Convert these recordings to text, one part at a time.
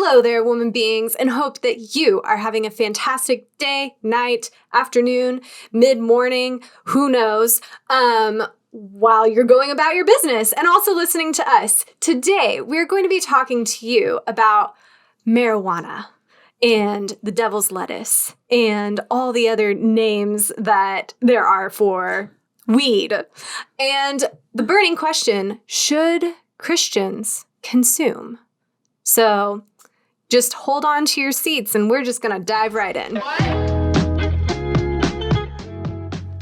Hello there, woman beings, and hope that you are having a fantastic day, night, afternoon, mid-morning, who knows, while you're going about your business and also listening to us. Today, we're going to be talking to you about marijuana and the devil's lettuce and all the other names that there are for weed. And the burning question, should Christians consume? So just hold on to your seats and we're just going to dive right in.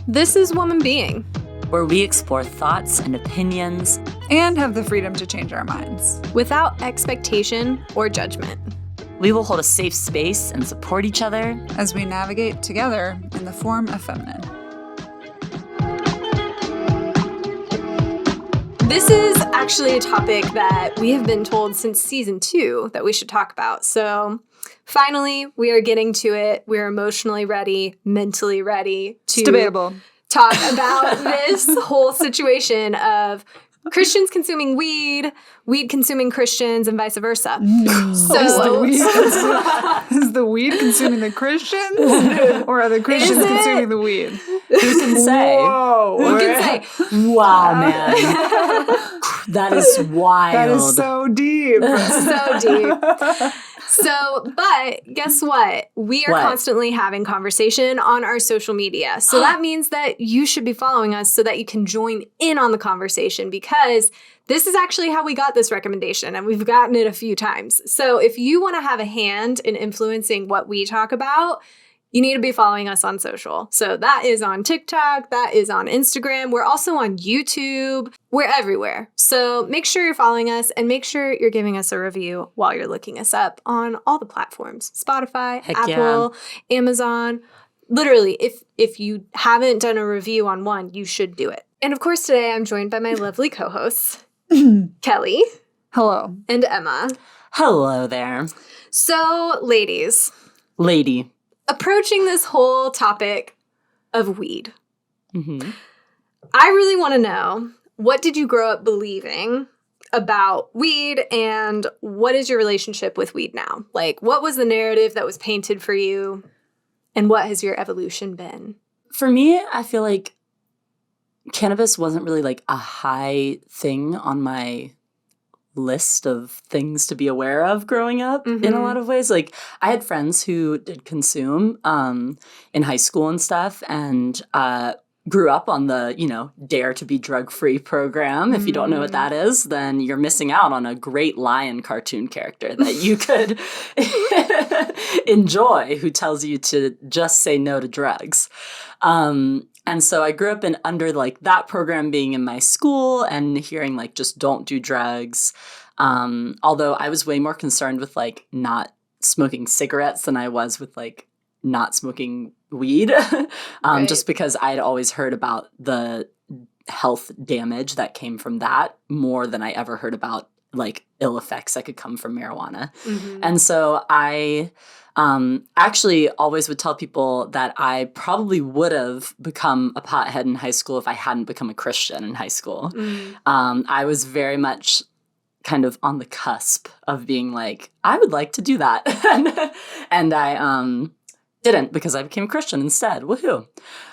This is Woman Being, where we explore thoughts and opinions and have the freedom to change our minds without expectation or judgment. We will hold a safe space and support each other as we navigate together in the form of feminine. This is actually a topic that we have been told since season 2 that we should talk about. So finally, we are getting to it. We're emotionally ready, mentally ready to talk about this whole situation of Christians consuming weed, weed consuming Christians, and vice versa. So is the weed consuming the Christians, or are the Christians consuming the weed? Who can say? Whoa! Who can say? Wow, man, that is wild. That is so deep. So deep. But guess what? We are constantly having conversation on our social media. So that means that you should be following us so that you can join in on the conversation, because this is actually how we got this recommendation, and we've gotten it a few times. So if you want to have a hand in influencing what we talk about, you need to be following us on social. So that is on TikTok, that is on Instagram. We're also on YouTube. We're everywhere. So make sure you're following us and make sure you're giving us a review while you're looking us up on all the platforms. Spotify, Apple, Amazon. Literally, if you haven't done a review on one, you should do it. And of course, today I'm joined by my lovely co-hosts, Kelly. Hello. And Emma. Hello there. So, ladies. Lady. Approaching this whole topic of weed, Mm-hmm. I really want to know, what did you grow up believing about weed, and what is your relationship with weed now? Like, what was the narrative that was painted for you, and what has your evolution been? For me, I feel like cannabis wasn't really like a high thing on my list of things to be aware of growing up in a lot of ways. Like, I had friends who did consume in high school and stuff, and grew up on the, Dare to be Drug-Free program. If you don't know what that is, then you're missing out on a great lion cartoon character that you could enjoy, who tells you to just say no to drugs. And so I grew up under like that program being in my school and hearing like, just don't do drugs. Although I was way more concerned with like not smoking cigarettes than I was with like not smoking weed. Right. Just because I'd always heard about the health damage that came from that more than I ever heard about like ill effects that could come from marijuana. And so I actually always would tell people that I probably would have become a pothead in high school if I hadn't become a Christian in high school. I was very much kind of on the cusp of being like, I would like to do that. And I didn't, because I became a Christian instead. Woohoo.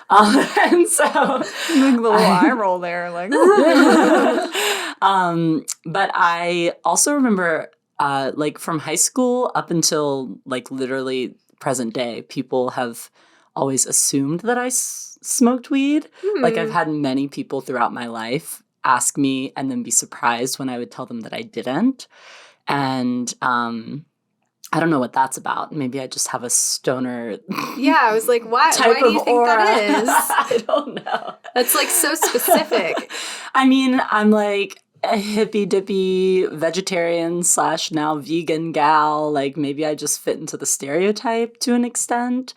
And so like the little eye roll there, like but I also remember like from high school up until like literally present day, people have always assumed that I smoked weed. Like, I've had many people throughout my life ask me and then be surprised when I would tell them that I didn't. And I don't know what that's about. Maybe I just have a stoner. Yeah, I was like, why do you think aura. that is? I don't know. That's like so specific. I mean, I'm like a hippy dippy vegetarian / now vegan gal. Like, maybe I just fit into the stereotype to an extent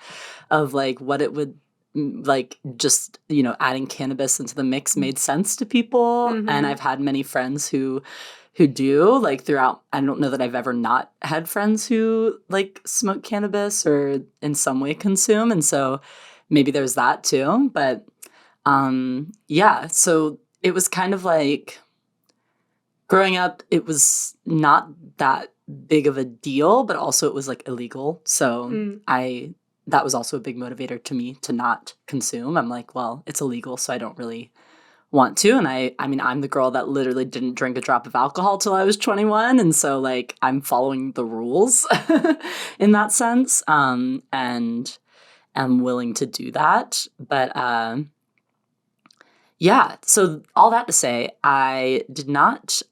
of like what it would like, just, adding cannabis into the mix made sense to people. And I've had many friends who do, like, throughout. I don't know that I've ever not had friends who like smoke cannabis or in some way consume. And so maybe there's that too. But yeah, so it was kind of like growing up, it was not that big of a deal, but also it was like illegal. So that was also a big motivator to me to not consume. I'm like, well, it's illegal, so I don't really want to. And I mean, I'm the girl that literally didn't drink a drop of alcohol till I was 21. And so like I'm following the rules in that sense. And am willing to do that. But yeah, so all that to say, I did not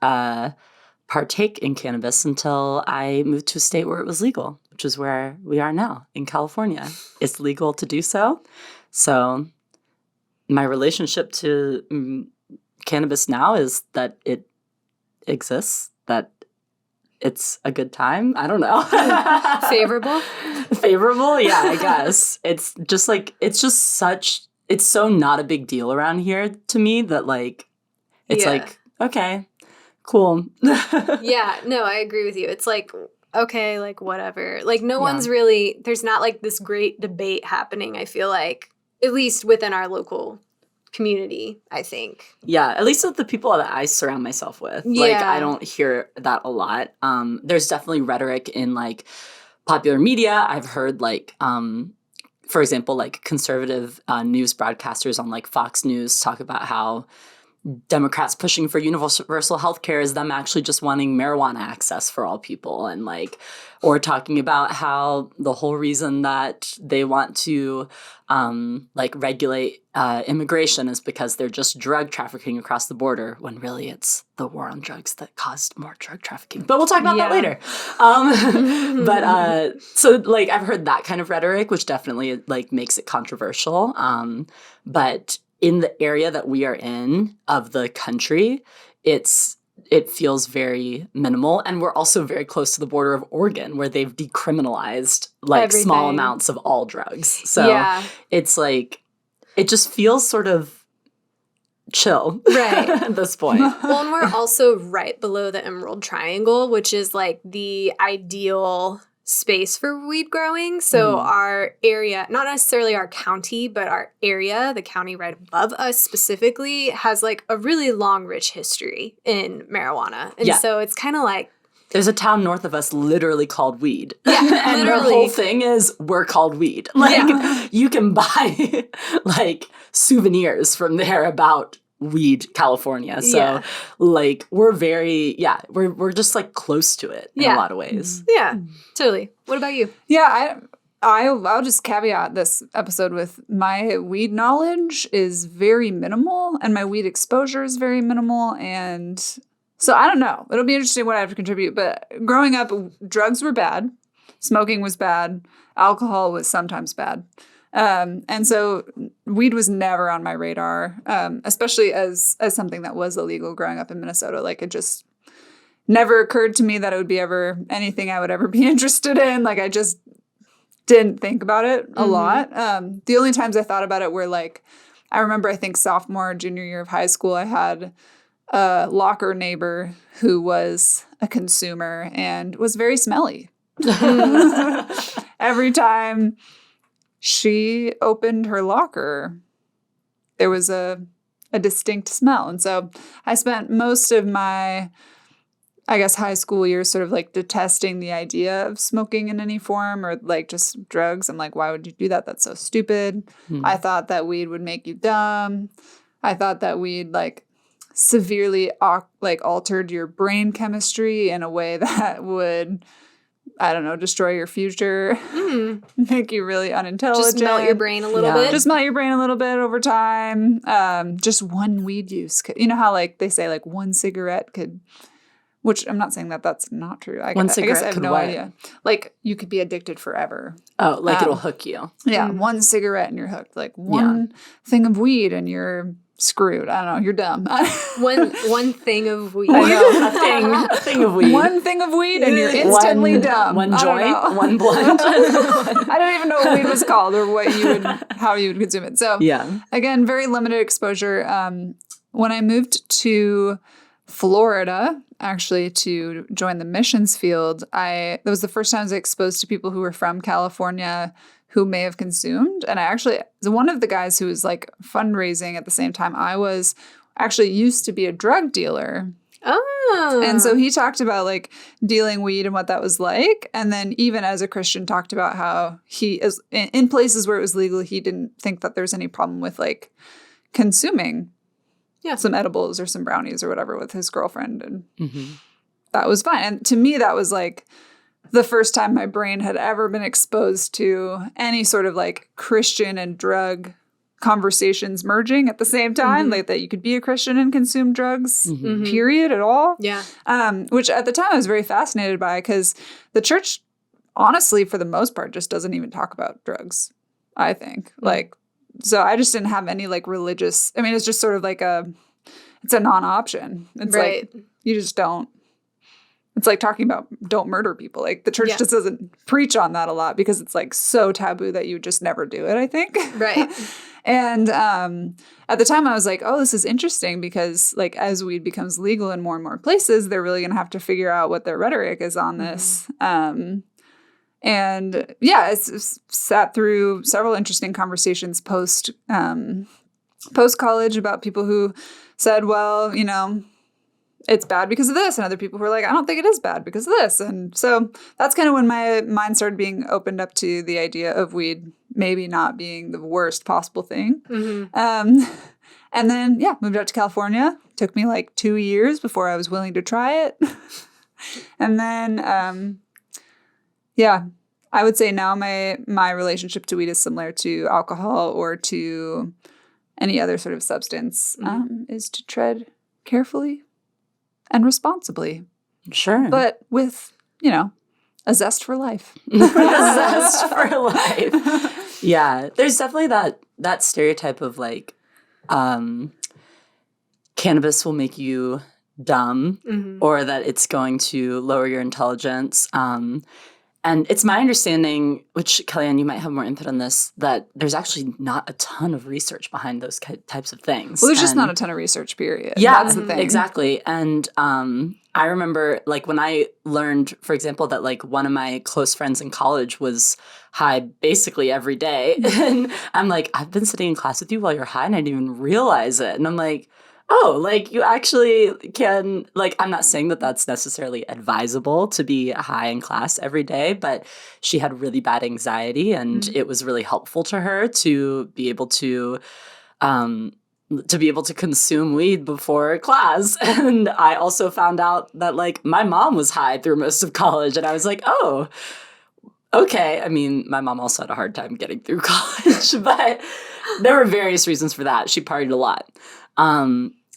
partake in cannabis until I moved to a state where it was legal, which is where we are now in California. It's legal to do so. So my relationship to cannabis now is that it exists, that it's a good time. I don't know. Favorable? Favorable? Yeah, I guess. It's so not a big deal around here to me that like, it's like, okay, cool. Yeah, no, I agree with you. It's like, okay, like whatever. Like no one's really, there's not like this great debate happening, I feel like, at least within our local community, I think. Yeah, at least with the people that I surround myself with. Yeah. Like, I don't hear that a lot. There's definitely rhetoric in, like, popular media. I've heard, like, for example, like, conservative news broadcasters on, like, Fox News talk about how Democrats pushing for universal health care is them actually just wanting marijuana access for all people. And, like, or talking about how the whole reason that they want to, like, regulate immigration is because they're just drug trafficking across the border, when really it's the war on drugs that caused more drug trafficking. But we'll talk about that later. But so, like, I've heard that kind of rhetoric, which definitely, like, makes it controversial. But in the area that we are in of the country, it feels very minimal. And we're also very close to the border of Oregon, where they've decriminalized like everything. Small amounts of all drugs. So it's like, it just feels sort of chill at this point. Well, and we're also right below the Emerald Triangle, which is like the ideal space for weed growing. So our area, not necessarily our county, but our area, the county right above us specifically, has like a really long, rich history in marijuana. And so it's kind of like, there's a town north of us literally called Weed. Yeah, and literally. The whole thing is we're called Weed. Like, you can buy like souvenirs from there about Weed, California. So like we're very, we're just like close to it in a lot of ways. Yeah, totally. What about you? Yeah, I'll just caveat this episode with my weed knowledge is very minimal and my weed exposure is very minimal. And so I don't know. It'll be interesting what I have to contribute. But growing up, drugs were bad. Smoking was bad. Alcohol was sometimes bad. And so weed was never on my radar, especially as something that was illegal growing up in Minnesota. Like, it just never occurred to me that it would be ever anything I would ever be interested in. Like, I just didn't think about it a lot. The only times I thought about it were like, I remember, I think sophomore, junior year of high school, I had a locker neighbor who was a consumer and was very smelly. Every time she opened her locker, there was a distinct smell. And so I spent most of my, I guess, high school years sort of like detesting the idea of smoking in any form or like just drugs. I'm like, why would you do that? That's so stupid. I thought that weed would make you dumb. I thought that weed like severely like altered your brain chemistry in a way that would, I don't know, destroy your future, make you really unintelligent. Just melt your brain a little bit. Just melt your brain a little bit over time. Just one weed use. You know how like they say like one cigarette could, which I'm not saying that that's not true. I guess I have no idea. Like you could be addicted forever. Oh, like it'll hook you. Yeah, one cigarette and you're hooked. Like one thing of weed and you're screwed. I don't know. You're dumb. one thing of weed. I know, a thing of weed. One thing of weed and you're instantly dumb. One joint, one blunt. I don't even know what weed was called or how you would consume it. So again, very limited exposure. When I moved to Florida, actually, to join the missions field, that was the first time I was exposed to people who were from California who may have consumed. And I actually, one of the guys who was like fundraising at the same time I was actually used to be a drug dealer Oh. And so he talked about like dealing weed and what that was like. And then even as a Christian talked about how he is in places where it was legal, he didn't think that there's any problem with like consuming some edibles or some brownies or whatever with his girlfriend. And that was fine. And to me, that was like the first time my brain had ever been exposed to any sort of like Christian and drug conversations merging at the same time, like that you could be a Christian and consume drugs, period, at all. Yeah. Which at the time I was very fascinated by, because the church, honestly, for the most part, just doesn't even talk about drugs, I think. Like, so I just didn't have any like religious, I mean, it's just sort of like it's a non-option. It's like, you just don't. It's like talking about don't murder people. Like the church just doesn't preach on that a lot because it's like so taboo that you just never do it, I think. Right. And at the time I was like, oh, this is interesting because like as weed becomes legal in more and more places, they're really going to have to figure out what their rhetoric is on this. And yeah, it's sat through several interesting conversations post college about people who said, well, you know, it's bad because of this, and other people who were like, I don't think it is bad because of this. And so that's kind of when my mind started being opened up to the idea of weed maybe not being the worst possible thing. And then, moved out to California. Took me like 2 years before I was willing to try it. And then, I would say now my relationship to weed is similar to alcohol or to any other sort of substance, is to tread carefully and responsibly. Sure. But with, you know, a zest for life. A zest for life. Yeah. There's definitely that stereotype of like, cannabis will make you dumb or that it's going to lower your intelligence. And it's my understanding, which, Kellyanne, you might have more input on this, that there's actually not a ton of research behind those types of things. Well, there's just not a ton of research, period. Yeah, that's the thing. Exactly. And I remember, like, when I learned, for example, that, like, one of my close friends in college was high basically every day. And I'm like, I've been sitting in class with you while you're high, and I didn't even realize it. And I'm like, oh, like you actually can, like, I'm not saying that that's necessarily advisable to be high in class every day, but she had really bad anxiety and it was really helpful to her to be able to consume weed before class. And I also found out that like my mom was high through most of college and I was like, oh, okay. I mean, my mom also had a hard time getting through college, but there were various reasons for that. She partied a lot.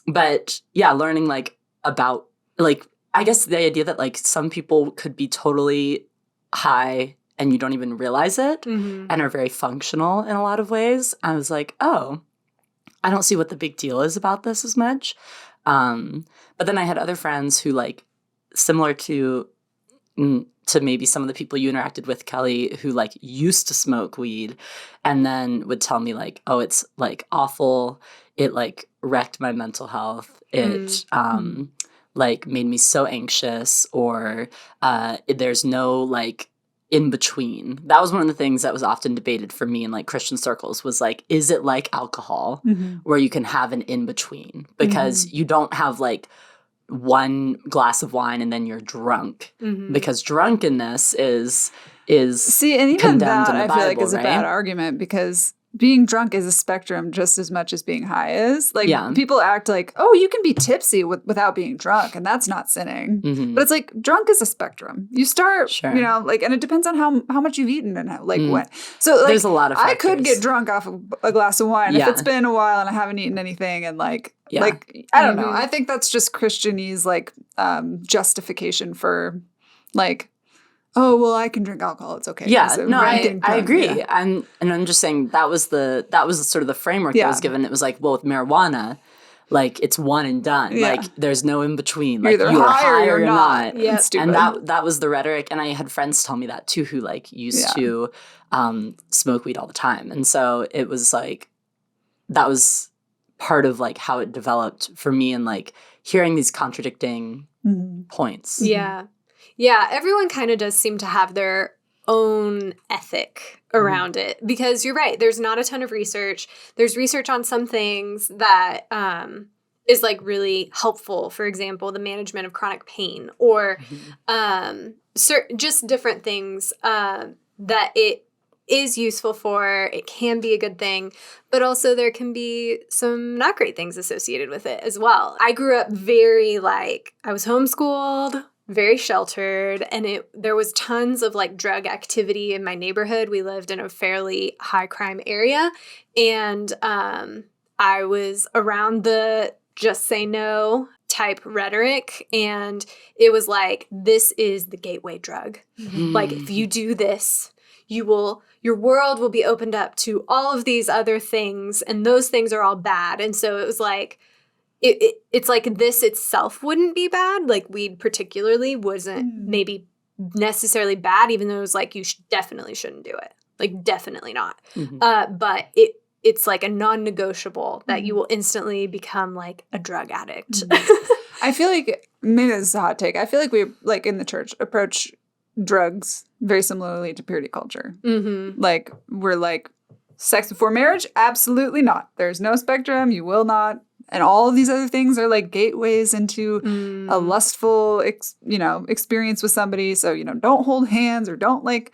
But yeah, learning like about like, I guess the idea that like some people could be totally high and you don't even realize it and are very functional in a lot of ways. I was like, oh, I don't see what the big deal is about this as much. But then I had other friends who like similar to maybe some of the people you interacted with, Kelly, who like used to smoke weed and then would tell me like, oh, it's like awful. It like wrecked my mental health. It like made me so anxious or there's no like in between. That was one of the things that was often debated for me in like Christian circles was like, is it like alcohol where you can have an in between? Because you don't have like one glass of wine and then you're drunk because drunkenness is see, and even that I feel like is right? a bad argument because being drunk is a spectrum just as much as being high is. Like people act like, oh, you can be tipsy without being drunk and that's not sinning. But it's like drunk is a spectrum. You start, you know, like, and it depends on how much you've eaten and how, like when. So like, there's a lot of factors. I could get drunk off of a glass of wine if it's been a while and I haven't eaten anything and like, like, I don't know. I think that's just Christianese like justification for like, oh, well, I can drink alcohol. It's okay. Yeah, no, I agree. Yeah. And I'm just saying that was sort of the framework that was given. It was like, well, with marijuana, like it's one and done. Yeah. Like there's no in between. Like you're either high or you're not. Yeah. Stupid. And that was the rhetoric. And I had friends tell me that too, who like used to smoke weed all the time. And so it was like, that was part of like how it developed for me and like hearing these contradicting points. Yeah. Yeah, everyone kind of does seem to have their own ethic around it because you're right. There's not a ton of research. There's research on some things that is like really helpful. For example, the management of chronic pain or just different things that it is useful for. It can be a good thing, but also there can be some not great things associated with it as well. I grew up very I was homeschooled, very sheltered, and there was tons of like drug activity in my neighborhood. We lived in a fairly high crime area, and I was around the just say no type rhetoric, and it was like, this is the gateway drug. Like, if you do this, your world will be opened up to all of these other things, and those things are all bad. And so it was like, it's like this itself wouldn't be bad. Like, weed particularly wasn't maybe necessarily bad, even though it was like, you definitely shouldn't do it. Like, definitely not. But it's like a non-negotiable that you will instantly become like a drug addict. I feel like, maybe this is a hot take, I feel like we, like in the church, approach drugs very similarly to purity culture. Like, we're like, sex before marriage? Absolutely not. There's no spectrum. You will not. And all of these other things are like gateways into a lustful, experience with somebody. So, don't hold hands or don't like...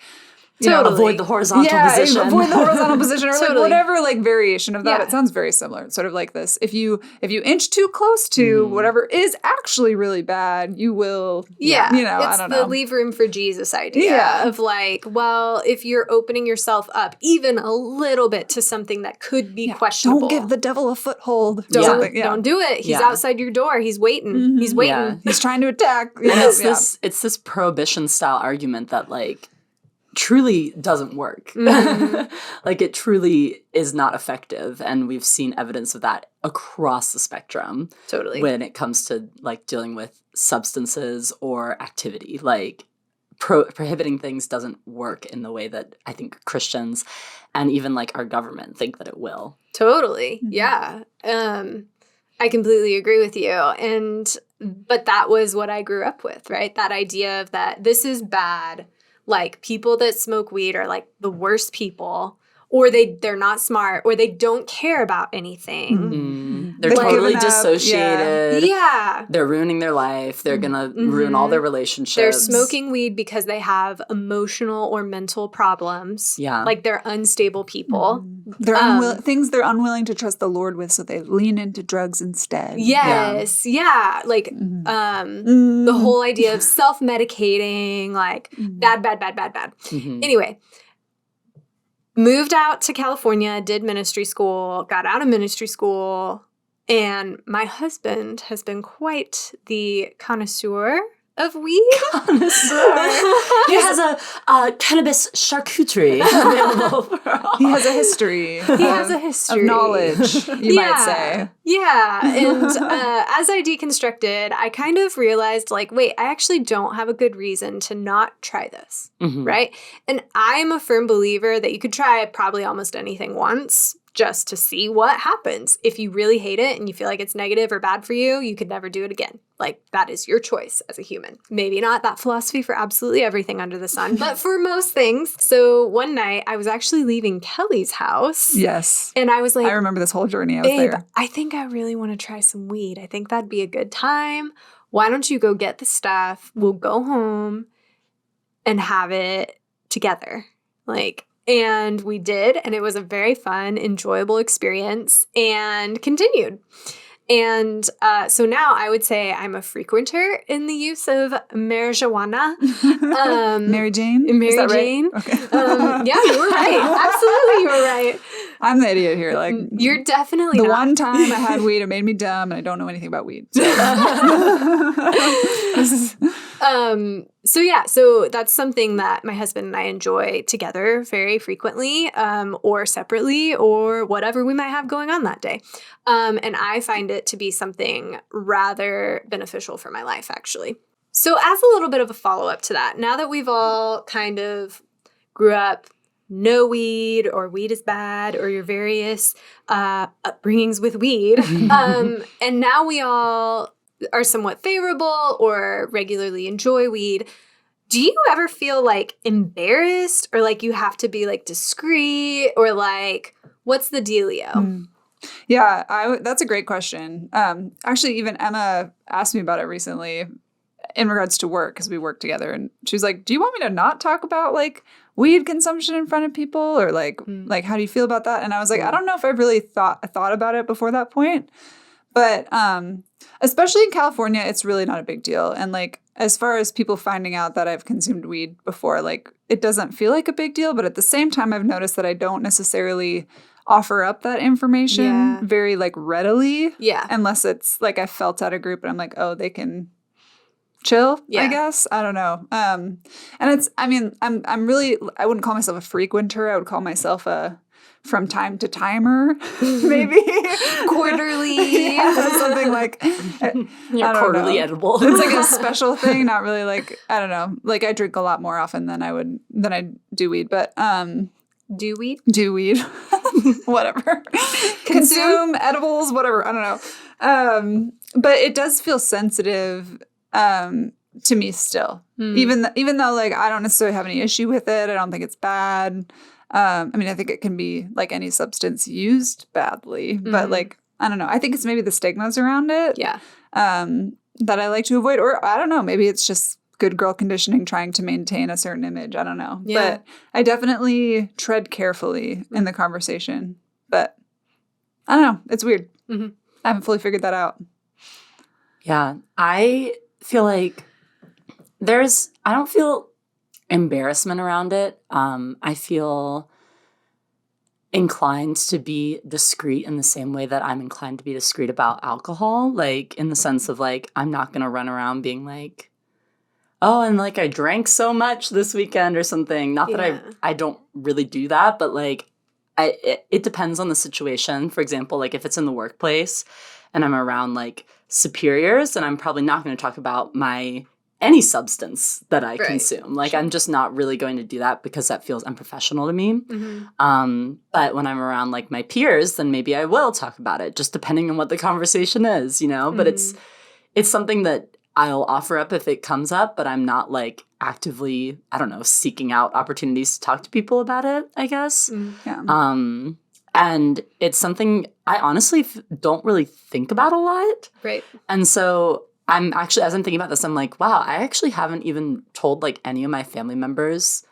avoid the horizontal position. Avoid the horizontal position or like whatever like variation of that. It sounds very similar. It's sort of like this. If you inch too close to whatever is actually really bad, you will, it's I don't know. the leave room for Jesus idea of like, well, if you're opening yourself up even a little bit to something that could be questionable. Don't give the devil a foothold. Don't do it. He's outside your door. He's waiting. He's waiting. Yeah. He's trying to attack. And it's this prohibition style argument that like, truly doesn't work. Like, it truly is not effective, and we've seen evidence of that across the spectrum. Totally. When it comes to like dealing with substances or activity, like prohibiting things doesn't work in the way that I think Christians and even like our government think that it will. Totally. Yeah. I completely agree with you. But that was what I grew up with, right? That idea of that this is bad. Like, people that smoke weed are like the worst people, or they're not smart, or they don't care about anything. They're totally dissociated. Yeah. They're ruining their life. They're going to ruin all their relationships. They're smoking weed because they have emotional or mental problems. Yeah. Like, they're unstable people. They're things they're unwilling to trust the Lord with, so they lean into drugs instead. Yes. Yeah. Like, the whole idea of self-medicating, like, bad. Anyway. Moved out to California, did ministry school, got out of ministry school, and my husband has been quite the connoisseur of weed. He has a cannabis charcuterie available for all. He has a history. Of knowledge, you might say. Yeah. And as I deconstructed, I kind of realized, like, wait, I actually don't have a good reason to not try this, right? And I'm a firm believer that you could try probably almost anything once just to see what happens. If you really hate it and you feel like it's negative or bad for you, you could never do it again. Like, that is your choice as a human. Maybe not that philosophy for absolutely everything under the sun, but for most things. So one night I was actually leaving Kelly's house. Yes. And I was like, I remember this whole journey. I was there. I think I really want to try some weed. I think that'd be a good time. Why don't you go get the stuff? We'll go home and have it together. And we did, and it was a very fun, enjoyable experience, and continued. And so now I would say I'm a frequenter in the use of marijuana. Mary Jane? Mary Jane. Right? Okay. Yeah, you were right. Absolutely, you were right. I'm the idiot here. Like, you're definitely the not. one time I had weed, it made me dumb, and I don't know anything about weed. So that's something that my husband and I enjoy together very frequently, or separately, or whatever we might have going on that day. And I find it to be something rather beneficial for my life, actually. So as a little bit of a follow-up to that, now that we've all kind of grew up, no weed, or weed is bad, or your various upbringings with weed, and now we all are somewhat favorable or regularly enjoy weed, do you ever feel like embarrassed, or like you have to be like discreet, or like, what's the dealio? Yeah, that's a great question. Actually, even Emma asked me about it recently in regards to work, because we work together, and she was like, do you want me to not talk about like weed consumption in front of people, or like how do you feel about that? And I was like, I don't know if I really thought about it before that point, but especially in California, it's really not a big deal. And like as far as people finding out that I've consumed weed before, like it doesn't feel like a big deal, but at the same time I've noticed that I don't necessarily offer up that information very like readily, unless it's like I felt at a group and I'm like, oh, they can chill, I guess. I don't know. And it's, I mean, I'm really, I wouldn't call myself a frequenter. I would call myself a from time to timer, maybe. Quarterly. Something like. Quarterly edible. It's like a special thing, not really like, I don't know. Like I drink a lot more often than I do weed, but. Do weed? Do weed. Whatever. Consume edibles, whatever. I don't know. But it does feel sensitive to me still. Even though like I don't necessarily have any issue with it. I don't think it's bad. I mean, I think it can be like any substance used badly, but like, I don't know. I think it's maybe the stigmas around it. Yeah. That I like to avoid, or I don't know, maybe it's just good girl conditioning trying to maintain a certain image. I don't know. Yeah. But I definitely tread carefully in the conversation, but I don't know. It's weird. I haven't fully figured that out. Yeah. I feel like I don't feel embarrassment around it. I feel inclined to be discreet in the same way that I'm inclined to be discreet about alcohol, like in the sense of like, I'm not going to run around being like, oh, and like I drank so much this weekend or something. Not that I don't really do that, but like it depends on the situation. For example, like if it's in the workplace and I'm around like superiors, then I'm probably not going to talk about any substance that I consume. Like I'm just not really going to do that because that feels unprofessional to me. But when I'm around like my peers, then maybe I will talk about it, just depending on what the conversation is, you know? But it's something that I'll offer up if it comes up, but I'm not like actively, I don't know, seeking out opportunities to talk to people about it, I guess. And it's something I honestly don't really think about a lot. Right. And so I'm actually, as I'm thinking about this, I'm like, wow, I actually haven't even told like any of my family members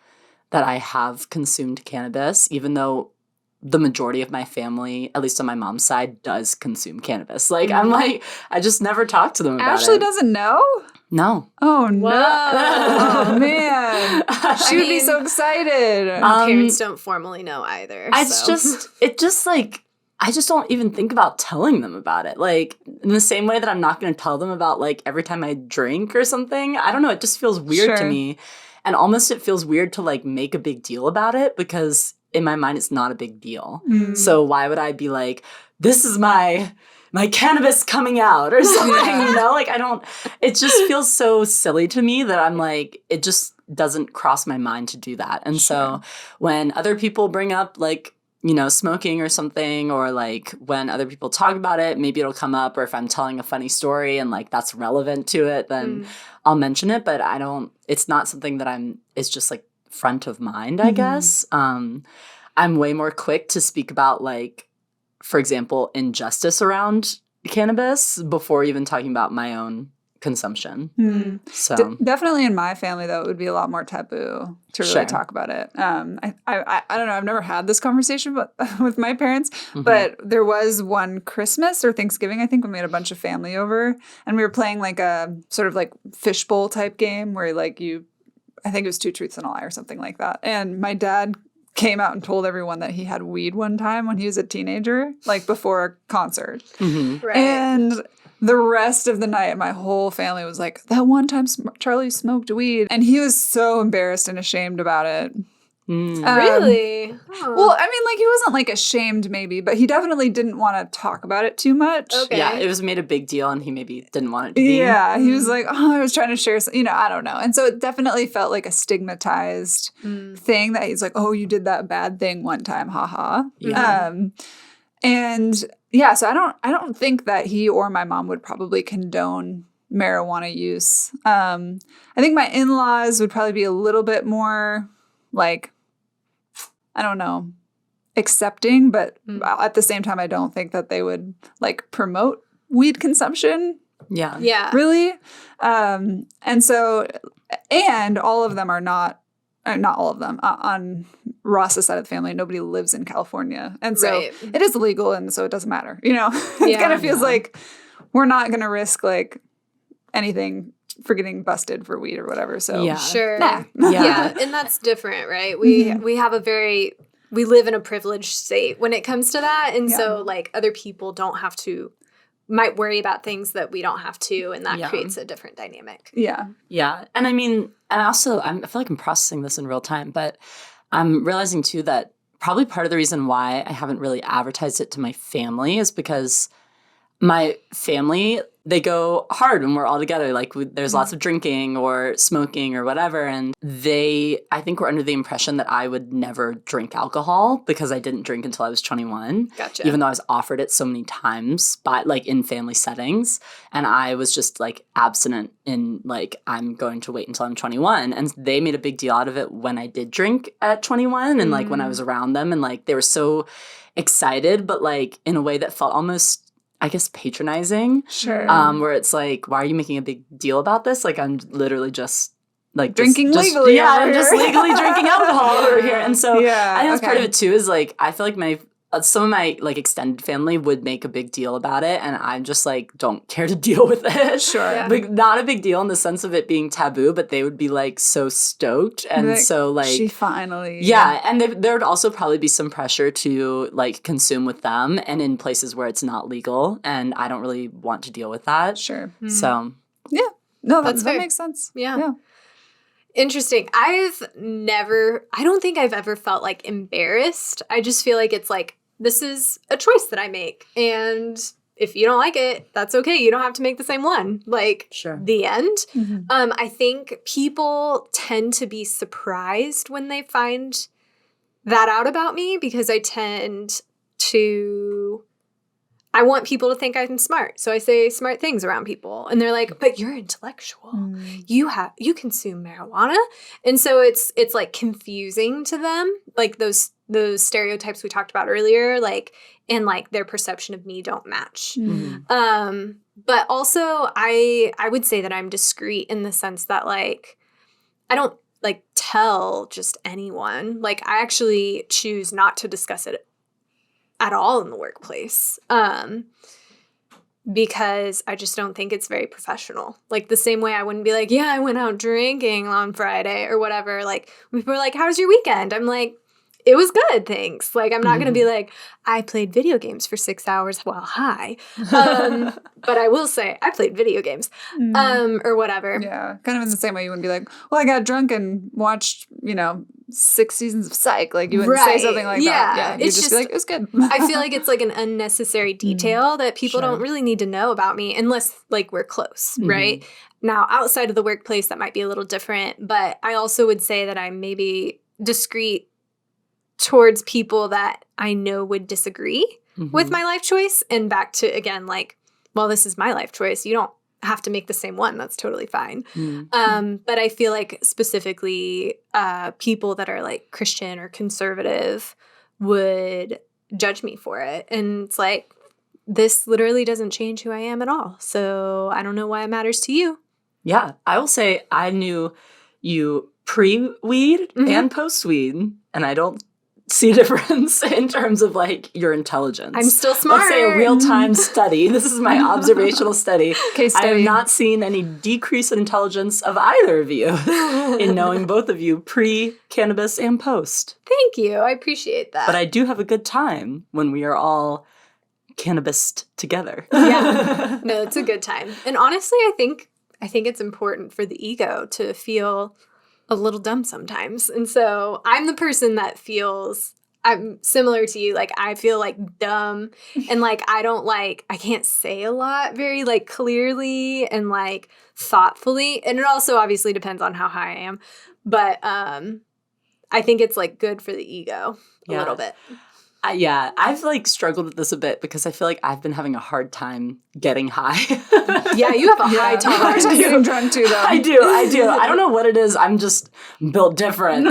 that I have consumed cannabis, even though the majority of my family, at least on my mom's side, does consume cannabis. Like, I'm like, I just never talked to them about it. Ashley doesn't know? No. Oh, no. Oh, man. She would be so excited. Parents don't formally know either. I just don't even think about telling them about it. Like, in the same way that I'm not going to tell them about, like, every time I drink or something. I don't know. It just feels weird to me. And almost it feels weird to, like, make a big deal about it because in my mind, it's not a big deal. So why would I be like, this is my cannabis coming out or something, you know? Like, it just feels so silly to me that I'm like, it just doesn't cross my mind to do that. And so when other people bring up, like, you know, smoking or something, or like when other people talk about it, maybe it'll come up, or if I'm telling a funny story and like that's relevant to it, then I'll mention it. But it's not something that it's just like front of mind, I guess. I'm way more quick to speak about like, for example, injustice around cannabis before even talking about my own consumption. So definitely in my family, though, it would be a lot more taboo to really talk about it. I don't know. I've never had this conversation with my parents, but there was one Christmas or Thanksgiving, I think, when we had a bunch of family over and we were playing like a sort of like fishbowl type game where like I think it was 2 truths and a lie or something like that. And my dad came out and told everyone that he had weed one time when he was a teenager, like before a concert. Right. And the rest of the night, my whole family was like, that one time Charlie smoked weed. And he was so embarrassed and ashamed about it. Really? Oh. Well, I mean, like, he wasn't, like, ashamed, maybe, but he definitely didn't want to talk about it too much. Okay. Yeah, it was made a big deal, and he maybe didn't want it to be. Yeah, he was like, oh, I was trying to share some, I don't know. And so it definitely felt like a stigmatized thing that he's like, oh, you did that bad thing one time, haha. Yeah. And yeah, so I don't think that he or my mom would probably condone marijuana use. I think my in-laws would probably be a little bit more like, I don't know. accepting, but at the same time, I don't think that they would like promote weed consumption. Yeah. Yeah. Really. And so, and all of them are not all of them. On Ross's side of the family, nobody lives in California. And so it is illegal, and so it doesn't matter. You know, it kind of feels like we're not going to risk like anything for getting busted for weed or whatever. So Yeah. Sure. Nah. Yeah. And that's different, right? We live in a privileged state when it comes to that. And so like other people might worry about things that we don't have to, and that creates a different dynamic. Yeah. Yeah. And I mean, and also I feel like I'm processing this in real time, but I'm realizing too that probably part of the reason why I haven't really advertised it to my family is because my family, they go hard when we're all together. Like there's lots of drinking or smoking or whatever. And I think were under the impression that I would never drink alcohol because I didn't drink until I was 21. Gotcha. Even though I was offered it so many times, but like in family settings. And I was just like abstinent in like, I'm going to wait until I'm 21. And they made a big deal out of it when I did drink at 21 and like when I was around them. And like they were so excited, but like in a way that felt almost, I guess, patronizing. Sure. Where it's like, why are you making a big deal about this? Like, I'm literally just like drinking legally. Yeah, I'm just legally drinking alcohol over here. And so Yeah, I think that's part of it too. Is like I feel like some of my like extended family would make a big deal about it, and I just like don't care to deal with it. Sure. Yeah. Like not a big deal in the sense of it being taboo, but they would be like so stoked and Like, so like she finally. yeah, and there would also probably be some pressure to like consume with them and in places where it's not legal, and I don't really want to deal with that. Sure. So Yeah. No, That's that fair. makes sense. Yeah. Interesting. I don't think I've ever felt like embarrassed. I just feel like it's like, this is a choice that I make. And if you don't like it, that's okay. You don't have to make the same one. Like, Sure. The end. Mhm. I think people tend to be surprised when they find that out about me because I want people to think I'm smart. So I say smart things around people. And they're like, but you're intellectual. You consume marijuana. And so it's like confusing to them. Like those stereotypes we talked about earlier, like, and like their perception of me don't match. But also I would say that I'm discreet in the sense that like, I don't like tell just anyone. Like I actually choose not to discuss it at all in the workplace, because I just don't think it's very professional. Like the same way I wouldn't be like, yeah, I went out drinking on Friday or whatever. Like people are like, how was your weekend? I'm like, it was good, thanks. Like I'm not going to be like, I played video games for 6 hours while high. But I will say I played video games or whatever. Yeah. Kind of in the same way you wouldn't be like, well, I got drunk and watched, 6 seasons of Psych. Like you wouldn't say something like that. Yeah. You'd just be like, it was good. I feel like it's like an unnecessary detail that people don't really need to know about me unless like we're close, right? Now, outside of the workplace, that might be a little different. But I also would say that I'm maybe discreet towards people that I know would disagree with my life choice. And back to, again, like, well, this is my life choice. You don't have to make the same one. That's totally fine. But I feel like specifically people that are like Christian or conservative would judge me for it. And it's like, this literally doesn't change who I am at all. So I don't know why it matters to you. Yeah, I will say I knew you pre-weed and post-weed, and I don't see a difference in terms of like your intelligence. I'm still smart. Let's say a real-time study. This is my observational study. Case study. I have not seen any decrease in intelligence of either of you in knowing both of you pre-cannabis and post. Thank you. I appreciate that. But I do have a good time when we are all cannabis together. Yeah. No, it's a good time. And honestly, I think it's important for the ego to feel a little dumb sometimes. And so I'm the person that I'm similar to you. Like I feel like dumb and like I can't say a lot very like clearly and like thoughtfully. And it also obviously depends on how high I am. But I think it's like good for the ego a little bit. I've like struggled with this a bit because I feel like I've been having a hard time getting high. Yeah, you have a high tolerance. I'm getting drunk too, though. I do. I don't know what it is. I'm just built different.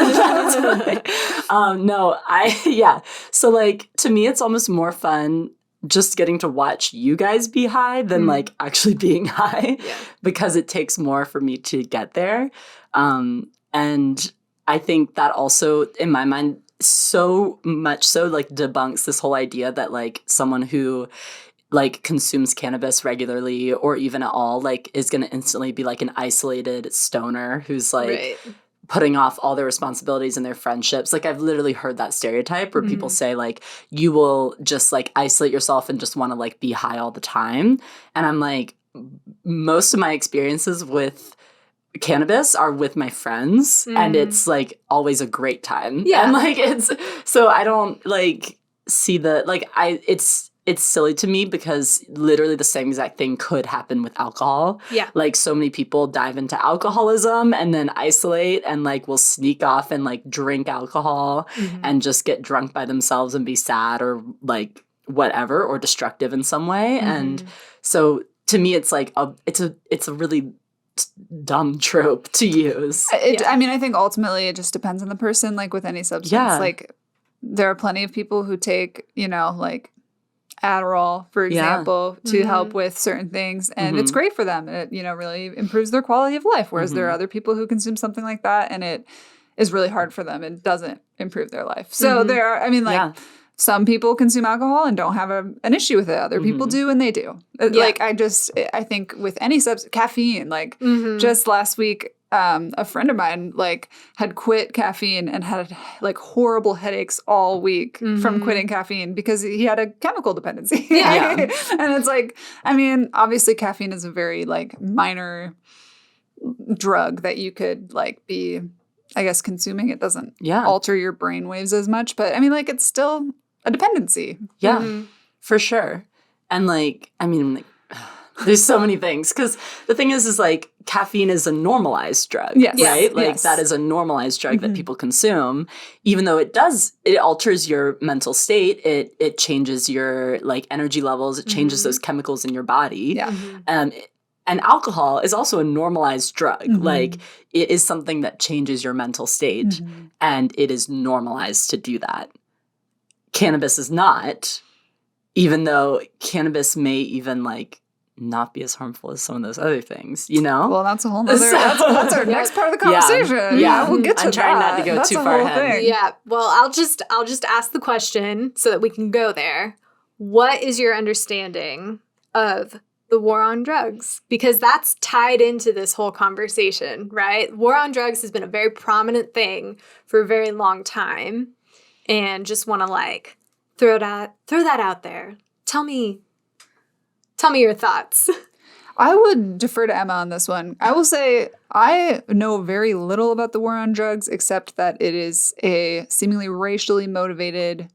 So like to me, it's almost more fun just getting to watch you guys be high than like actually being high because it takes more for me to get there. And I think that also in my mind so much so like debunks this whole idea that like someone who like consumes cannabis regularly or even at all like is going to instantly be like an isolated stoner who's like putting off all their responsibilities and their friendships. Like I've literally heard that stereotype where people say like you will just like isolate yourself and just want to like be high all the time. And I'm like, most of my experiences with cannabis are with my friends and it's like always a great time. Yeah. And like it's so I don't like see the like it's silly to me because literally the same exact thing could happen with alcohol. Yeah. Like so many people dive into alcoholism and then isolate and like will sneak off and like drink alcohol and just get drunk by themselves and be sad or like whatever or destructive in some way. And so to me it's like it's a really dumb trope to use. I mean, I think ultimately it just depends on the person, like with any substance. Yeah. Like there are plenty of people who take, you know, like Adderall, for example, to help with certain things. And it's great for them. It, you know, really improves their quality of life. Whereas there are other people who consume something like that and it is really hard for them and doesn't improve their life. So there are, I mean, like some people consume alcohol and don't have an issue with it. Other people do and they do. Like I think with any substance, caffeine, like just last week, a friend of mine like had quit caffeine and had like horrible headaches all week from quitting caffeine because he had a chemical dependency. And it's like, I mean, obviously caffeine is a very like minor drug that you could like be, I guess, consuming. It doesn't alter your brain waves as much, but I mean, like it's still a dependency. Yeah, for sure. And like, I mean, like, there's so many things because the thing is like caffeine is a normalized drug, right? Like that is a normalized drug that people consume, even though it alters your mental state. It changes your like energy levels. It changes those chemicals in your body. Yeah. And alcohol is also a normalized drug. Like it is something that changes your mental state and it is normalized to do that. Cannabis is not, even though cannabis may even like not be as harmful as some of those other things, you know? Well, that's a whole nother, that's our next part of the conversation. Yeah. We'll get to I'm trying not to go too far ahead. Thing. Yeah. Well, I'll just ask the question so that we can go there. What is your understanding of the war on drugs? Because that's tied into this whole conversation, right? War on drugs has been a very prominent thing for a very long time. And just want to like throw that out there. Tell me your thoughts. I would defer to Emma on this one. I will say I know very little about the war on drugs, except that it is a seemingly racially motivated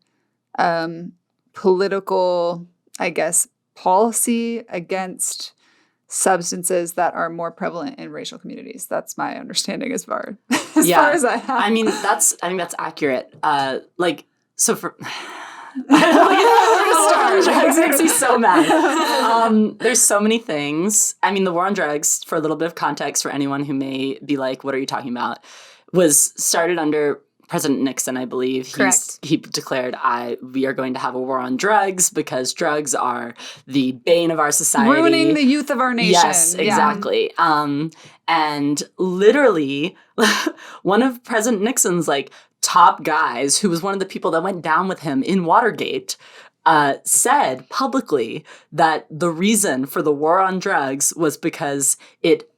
political, I guess, policy against substances that are more prevalent in racial communities. That's my understanding as far as I have. I think that's accurate. So for drugs makes me so mad. There's so many things. I mean, the war on drugs, for a little bit of context for anyone who may be like, what are you talking about, was started under President Nixon, I believe. Correct. He declared, we are going to have a war on drugs because drugs are the bane of our society. Ruining the youth of our nation. Yes, exactly. And literally, one of President Nixon's like top guys, who was one of the people that went down with him in Watergate, said publicly that the reason for the war on drugs was because it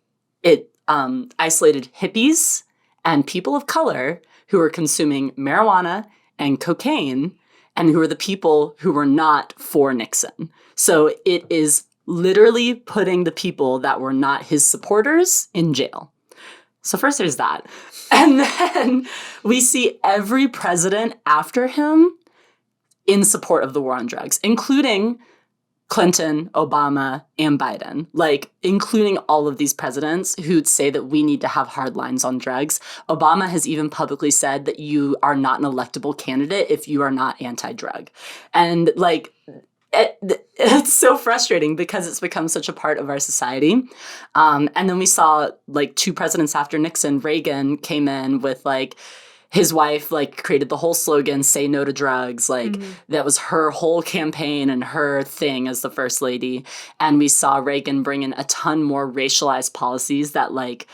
isolated hippies and people of color who were consuming marijuana and cocaine and who were the people who were not for Nixon. So it is literally putting the people that were not his supporters in jail. So first there's that. And then we see every president after him in support of the war on drugs, including Clinton, Obama, and Biden, like including all of these presidents who'd say that we need to have hard lines on drugs. Obama has even publicly said that you are not an electable candidate if you are not anti-drug. And like, it's so frustrating because it's become such a part of our society. And then we saw like 2 presidents after Nixon, Reagan came in with like, his wife like created the whole slogan, say no to drugs. Like that was her whole campaign and her thing as the first lady. And we saw Reagan bring in a ton more racialized policies that like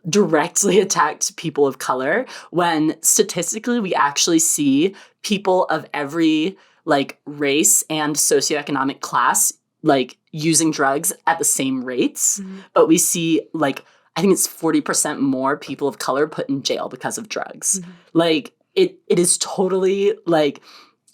directly attacked people of color, when statistically we actually see people of every like race and socioeconomic class like using drugs at the same rates. But we see like, I think it's 40% more people of color put in jail because of drugs. Like it is totally like,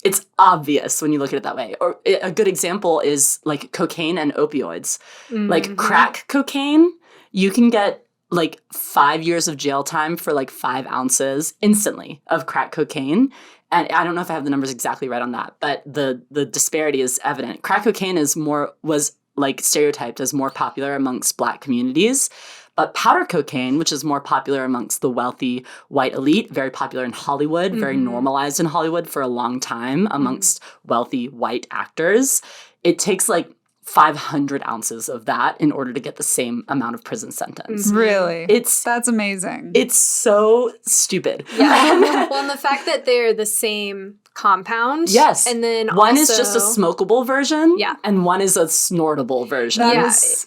it's obvious when you look at it that way. Or a good example is like cocaine and opioids. Like crack cocaine, you can get like 5 years of jail time for like 5 ounces instantly of crack cocaine. And I don't know if I have the numbers exactly right on that, but the disparity is evident. Crack cocaine was like stereotyped as more popular amongst Black communities. But powder cocaine, which is more popular amongst the wealthy white elite, very popular in Hollywood, very normalized in Hollywood for a long time amongst wealthy white actors, it takes like 500 ounces of that in order to get the same amount of prison sentence. Really? That's amazing. It's so stupid. Yeah. Well, and the fact that they're the same compound. Yes. And then one also, is just a smokable version. Yeah. And one is a snortable version.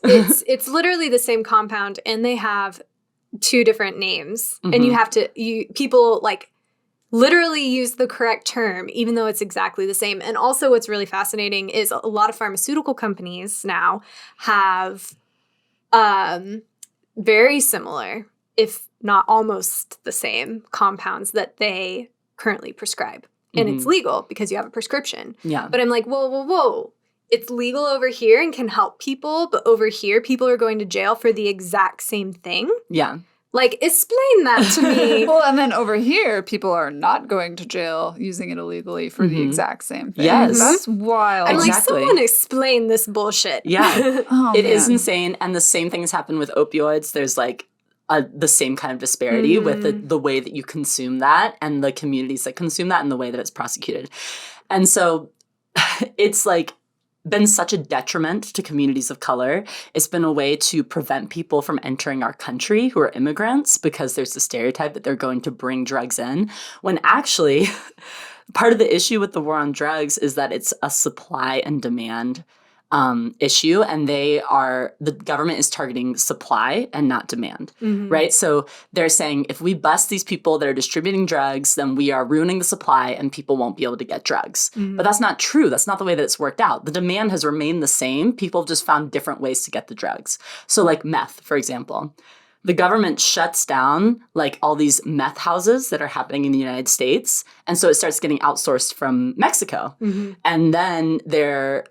It's literally the same compound, and they have 2 different names. And you have to people like literally use the correct term, even though it's exactly the same. And also what's really fascinating is a lot of pharmaceutical companies now have very similar, if not almost the same, compounds that they currently prescribe. And it's legal because you have a prescription. Yeah. But I'm like, whoa. It's legal over here and can help people, but over here people are going to jail for the exact same thing? Yeah. Like, explain that to me. Well, and then over here, people are not going to jail using it illegally for the exact same thing. Yes. That's wild. I'm Exactly. like, someone explain this bullshit. Yeah. Oh, It is man. insane. And the same things happen with opioids. There's like the same kind of disparity with the way that you consume that and the communities that consume that and the way that it's prosecuted. And so it's like been such a detriment to communities of color. It's been a way to prevent people from entering our country who are immigrants because there's the stereotype that they're going to bring drugs in, when actually part of the issue with the war on drugs is that it's a supply and demand issue, and the government is targeting supply and not demand, right? So they're saying if we bust these people that are distributing drugs, then we are ruining the supply and people won't be able to get drugs. But that's not true. That's not the way that it's worked out. The demand has remained the same. People have just found different ways to get the drugs. So like meth, for example. The government shuts down like all these meth houses that are happening in the United States. And so it starts getting outsourced from Mexico. And then the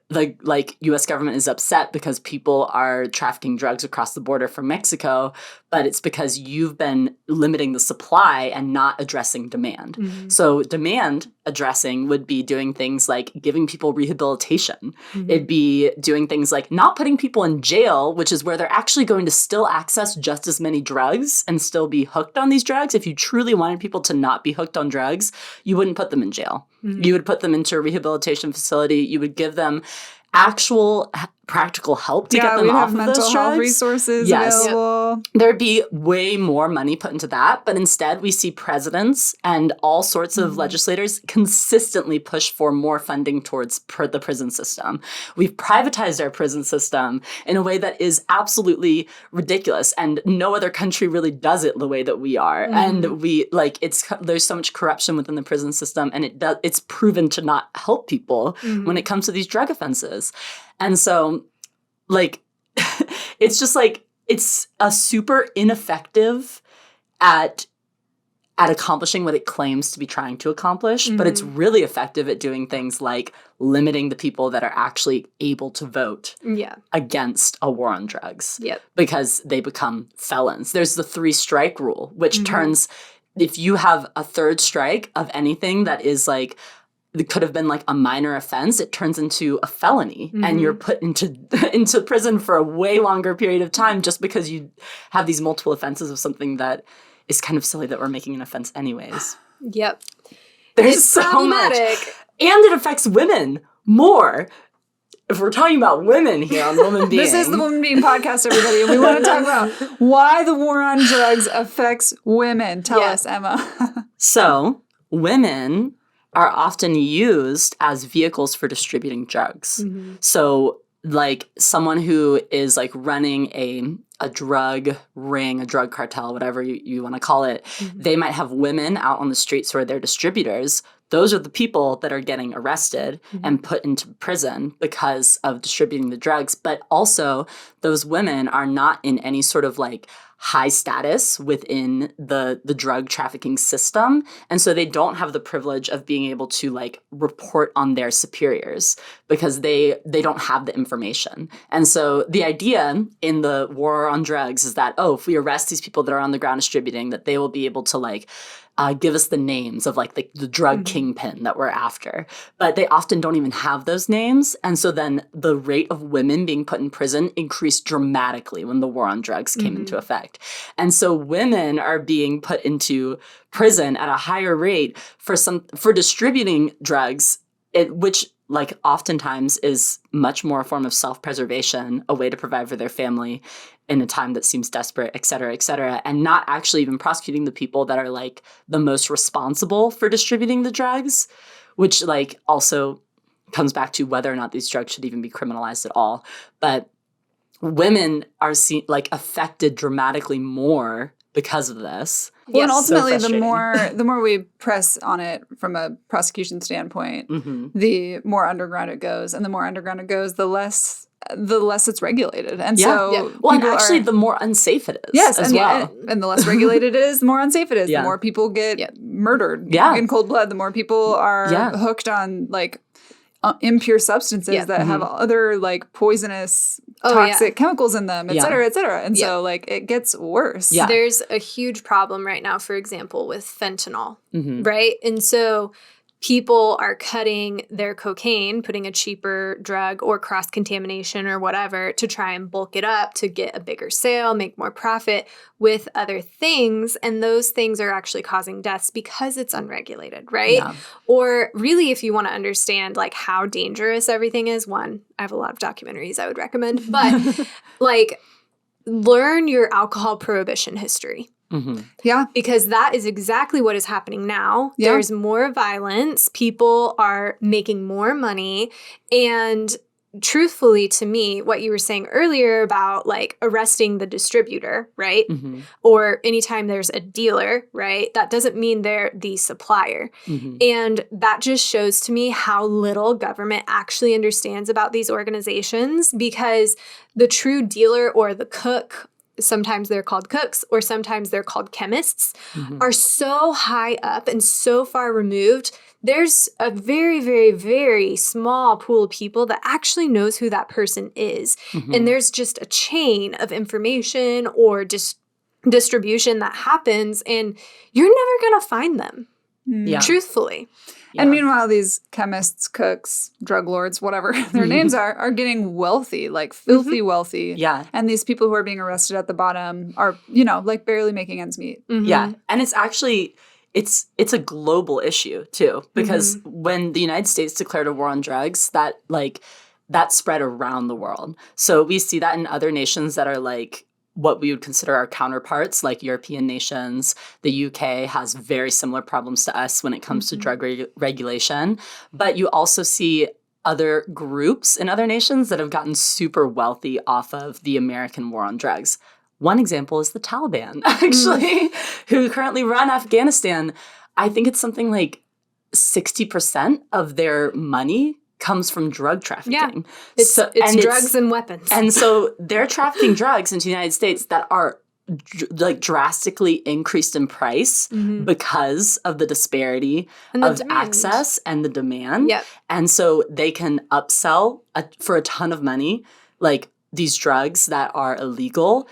US government is upset because people are trafficking drugs across the border from Mexico, but it's because you've been limiting the supply and not addressing demand. So demand addressing would be doing things like giving people rehabilitation. It'd be doing things like not putting people in jail, which is where they're actually going to still access just as many drugs and still be hooked on these drugs. If you truly wanted people to not be hooked on drugs, you wouldn't put them in jail. You would put them into a rehabilitation facility. You would give them actual practical help to get them off of those drugs. mental health resources available. There'd be way more money put into that, but instead we see presidents and all sorts of legislators consistently push for more funding towards the prison system. We've privatized our prison system in a way that is absolutely ridiculous, and no other country really does it the way that we are. And we there's so much corruption within the prison system, and it's proven to not help people when it comes to these drug offenses. And so, like, it's just like, it's a super ineffective at accomplishing what it claims to be trying to accomplish, but it's really effective at doing things like limiting the people that are actually able to vote against a war on drugs because they become felons. There's the 3-strike rule, which turns, if you have a 3rd strike of anything that is like it could have been like a minor offense, it turns into a felony and you're put into prison for a way longer period of time just because you have these multiple offenses of something that is kind of silly that we're making an offense anyways. Yep. There's so much. And it affects women more. If we're talking about women here on Woman Being. This is the Woman Being podcast, everybody. And we want to talk about why the war on drugs affects women. Tell us, Emma. So, women are often used as vehicles for distributing drugs. So, like someone who is like running a drug ring, a drug cartel, whatever you want to call it, they might have women out on the streets who are their distributors. Those are the people that are getting arrested and put into prison because of distributing the drugs. But also, those women are not in any sort of like high status within the drug trafficking system. And so they don't have the privilege of being able to like report on their superiors because they don't have the information. And so the idea in the war on drugs is that, if we arrest these people that are on the ground distributing, that they will be able to like give us the names of like the drug kingpin that we're after. But they often don't even have those names. And so then the rate of women being put in prison increased dramatically when the war on drugs came into effect. And so women are being put into prison at a higher rate for distributing drugs, which like oftentimes is much more a form of self-preservation, a way to provide for their family in a time that seems desperate, et cetera, and not actually even prosecuting the people that are like the most responsible for distributing the drugs, which like also comes back to whether or not these drugs should even be criminalized at all. But women are affected dramatically more because of this. Well, and ultimately, the more we press on it from a prosecution standpoint, the more underground it goes, and the more underground it goes, the less it's regulated. And the more unsafe it is. Yes, as well. And the less regulated it is, the more unsafe it is. The more people get murdered in cold blood. The more people are hooked on like impure substances that have other like poisonous, toxic chemicals in them, et cetera, et cetera. And so like it gets worse. Yeah. There's a huge problem right now, for example, with fentanyl, right? And so people are cutting their cocaine, putting a cheaper drug or cross-contamination or whatever to try and bulk it up to get a bigger sale, make more profit with other things. And those things are actually causing deaths because it's unregulated, right? Yeah. Or really, if you want to understand like how dangerous everything is, one, I have a lot of documentaries I would recommend, but like learn your alcohol prohibition history. Yeah. Because that is exactly what is happening now. Yeah. There's more violence. People are making more money. And truthfully, to me, what you were saying earlier about like arresting the distributor, right? Or anytime there's a dealer, right? That doesn't mean they're the supplier. And that just shows to me how little government actually understands about these organizations, because the true dealer or the cook, sometimes they're called cooks or sometimes they're called chemists, are so high up and so far removed. There's a very, very, very small pool of people that actually knows who that person is. And there's just a chain of information or distribution that happens, and you're never going to find them, truthfully. Yeah. And meanwhile, these chemists, cooks, drug lords, whatever their names are getting wealthy, like filthy wealthy. Yeah. And these people who are being arrested at the bottom are, you know, like barely making ends meet. Yeah. And it's actually, it's a global issue too, because when the United States declared a war on drugs, that spread around the world. So we see that in other nations that are like what we would consider our counterparts, like European nations. The UK has very similar problems to us when it comes to drug regulation. But you also see other groups in other nations that have gotten super wealthy off of the American war on drugs. One example is the Taliban, actually, who currently run Afghanistan. I think it's something like 60% of their money comes from drug trafficking. Yeah, it's drugs and weapons. And so they're trafficking drugs into the United States that are like drastically increased in price because of the disparity of access and the demand. Yep. And so they can upsell for a ton of money, like these drugs that are illegal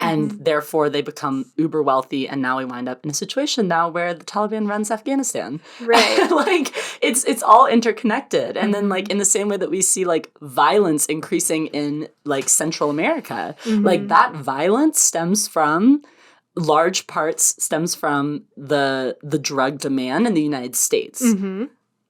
And therefore, they become uber wealthy. And now we wind up in a situation now where the Taliban runs Afghanistan. Right. Like, it's all interconnected. And then, like, in the same way that we see, like, violence increasing in, like, Central America, like, that violence stems from, large parts stems from the drug demand in the United States.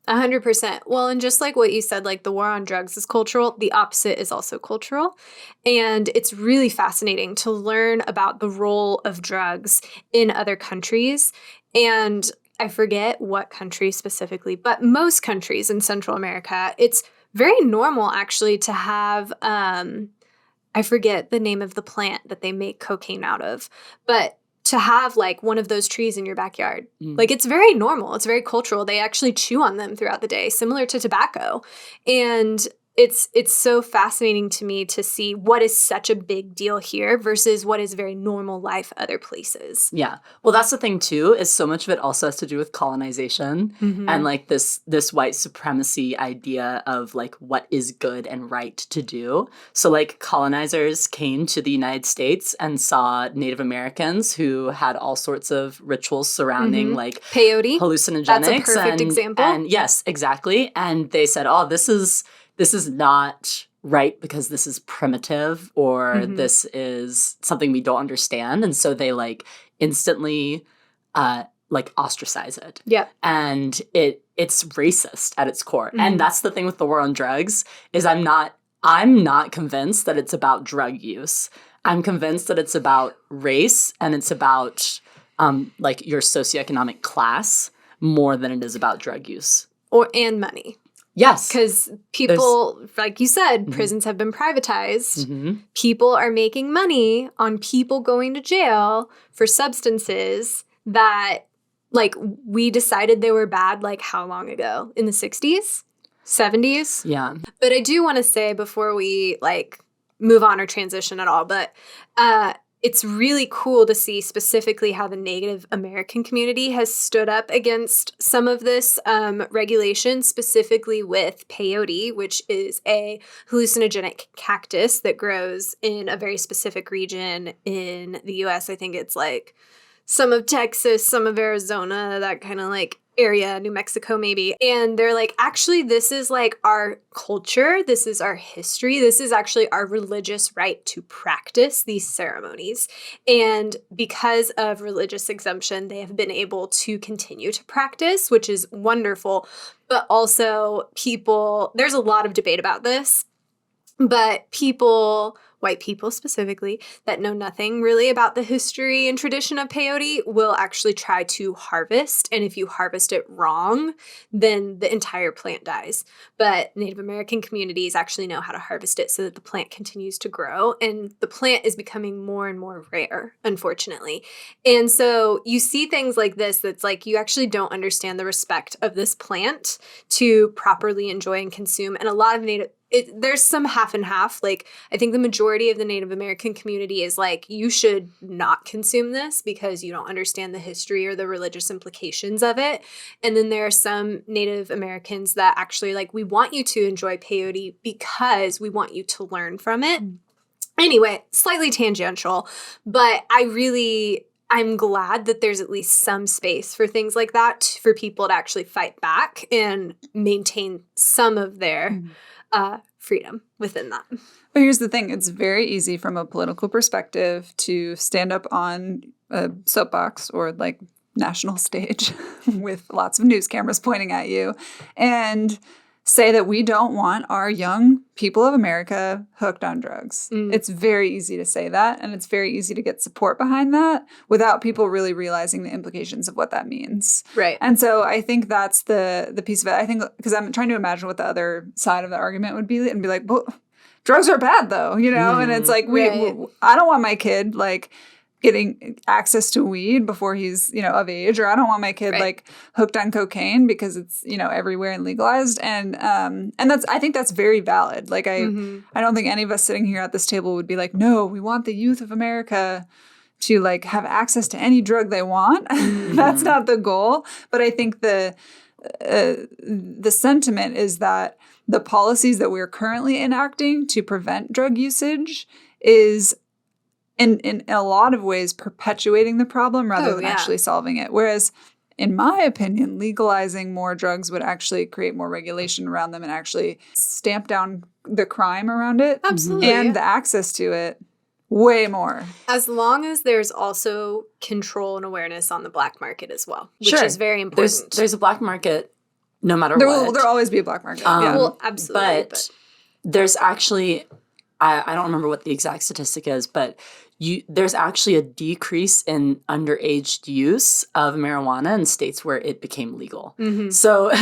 100%. Well, and just like what you said, like the war on drugs is cultural, the opposite is also cultural. And it's really fascinating to learn about the role of drugs in other countries. And I forget what country specifically, but most countries in Central America, it's very normal actually to have, I forget the name of the plant that they make cocaine out of, but to have like one of those trees in your backyard. Like it's very normal. It's very cultural. They actually chew on them throughout the day, similar to tobacco. And it's so fascinating to me to see what is such a big deal here versus what is very normal life other places. Yeah. Well, that's the thing too, is so much of it also has to do with colonization and like this white supremacy idea of like what is good and right to do. So like colonizers came to the United States and saw Native Americans who had all sorts of rituals surrounding like peyote, hallucinogenics. That's a perfect example. And yes, exactly. And they said, oh, this is not right because this is primitive or this is something we don't understand. And so they like instantly like ostracize it. Yeah. And it's racist at its core. And that's the thing with the war on drugs is I'm not convinced that it's about drug use. I'm convinced that it's about race and it's about like your socioeconomic class more than it is about drug use. And money. Yes. Because people, like you said, prisons have been privatized. People are making money on people going to jail for substances that, like, we decided they were bad, like, how long ago? In the 60s? 70s? Yeah. But I do want to say before we, like, move on or transition at all, but it's really cool to see specifically how the Native American community has stood up against some of this regulation, specifically with peyote, which is a hallucinogenic cactus that grows in a very specific region in the U.S. I think it's like some of Texas, some of Arizona, that kind of like area, New Mexico maybe. And they're like, actually, this is like our culture. This is our history. This is actually our religious right to practice these ceremonies. And because of religious exemption, they have been able to continue to practice, which is wonderful. But also there's a lot of debate about this, but people, white people specifically, that know nothing really about the history and tradition of peyote will actually try to harvest. And if you harvest it wrong, then the entire plant dies. But Native American communities actually know how to harvest it so that the plant continues to grow. And the plant is becoming more and more rare, unfortunately. And so you see things like this that's like you actually don't understand the respect of this plant to properly enjoy and consume. And a lot of there's some half and half. Like, I think the majority of the Native American community is like, you should not consume this because you don't understand the history or the religious implications of it. And then there are some Native Americans that actually like, we want you to enjoy peyote because we want you to learn from it. Anyway, slightly tangential, but I'm glad that there's at least some space for things like that for people to actually fight back and maintain some of their freedom within that. But here's the thing. It's very easy from a political perspective to stand up on a soapbox or like national stage with lots of news cameras pointing at you and say that we don't want our young people of America hooked on drugs. It's very easy to say that, and it's very easy to get support behind that without people really realizing the implications of what that means. Right. And so I think that's the piece of it. I think because I'm trying to imagine what the other side of the argument would be and be like, well, drugs are bad though, you know? And it's like, I don't want my kid like getting access to weed before he's, you know, of age, or I don't want my kid like hooked on cocaine because it's, you know, everywhere and legalized. And I think that's very valid. Like I don't think any of us sitting here at this table would be like, no, we want the youth of America to like have access to any drug they want. That's not the goal. But I think the sentiment is that the policies that we're currently enacting to prevent drug usage is in a lot of ways perpetuating the problem rather than actually solving it. Whereas, in my opinion, legalizing more drugs would actually create more regulation around them and actually stamp down the crime around it. Absolutely. And the access to it way more. As long as there's also control and awareness on the black market as well, which is very important. There's a black market no matter what. There'll always be a black market. Well, absolutely. But there's actually, I don't remember what the exact statistic is, but there's actually a decrease in underage use of marijuana in states where it became legal. So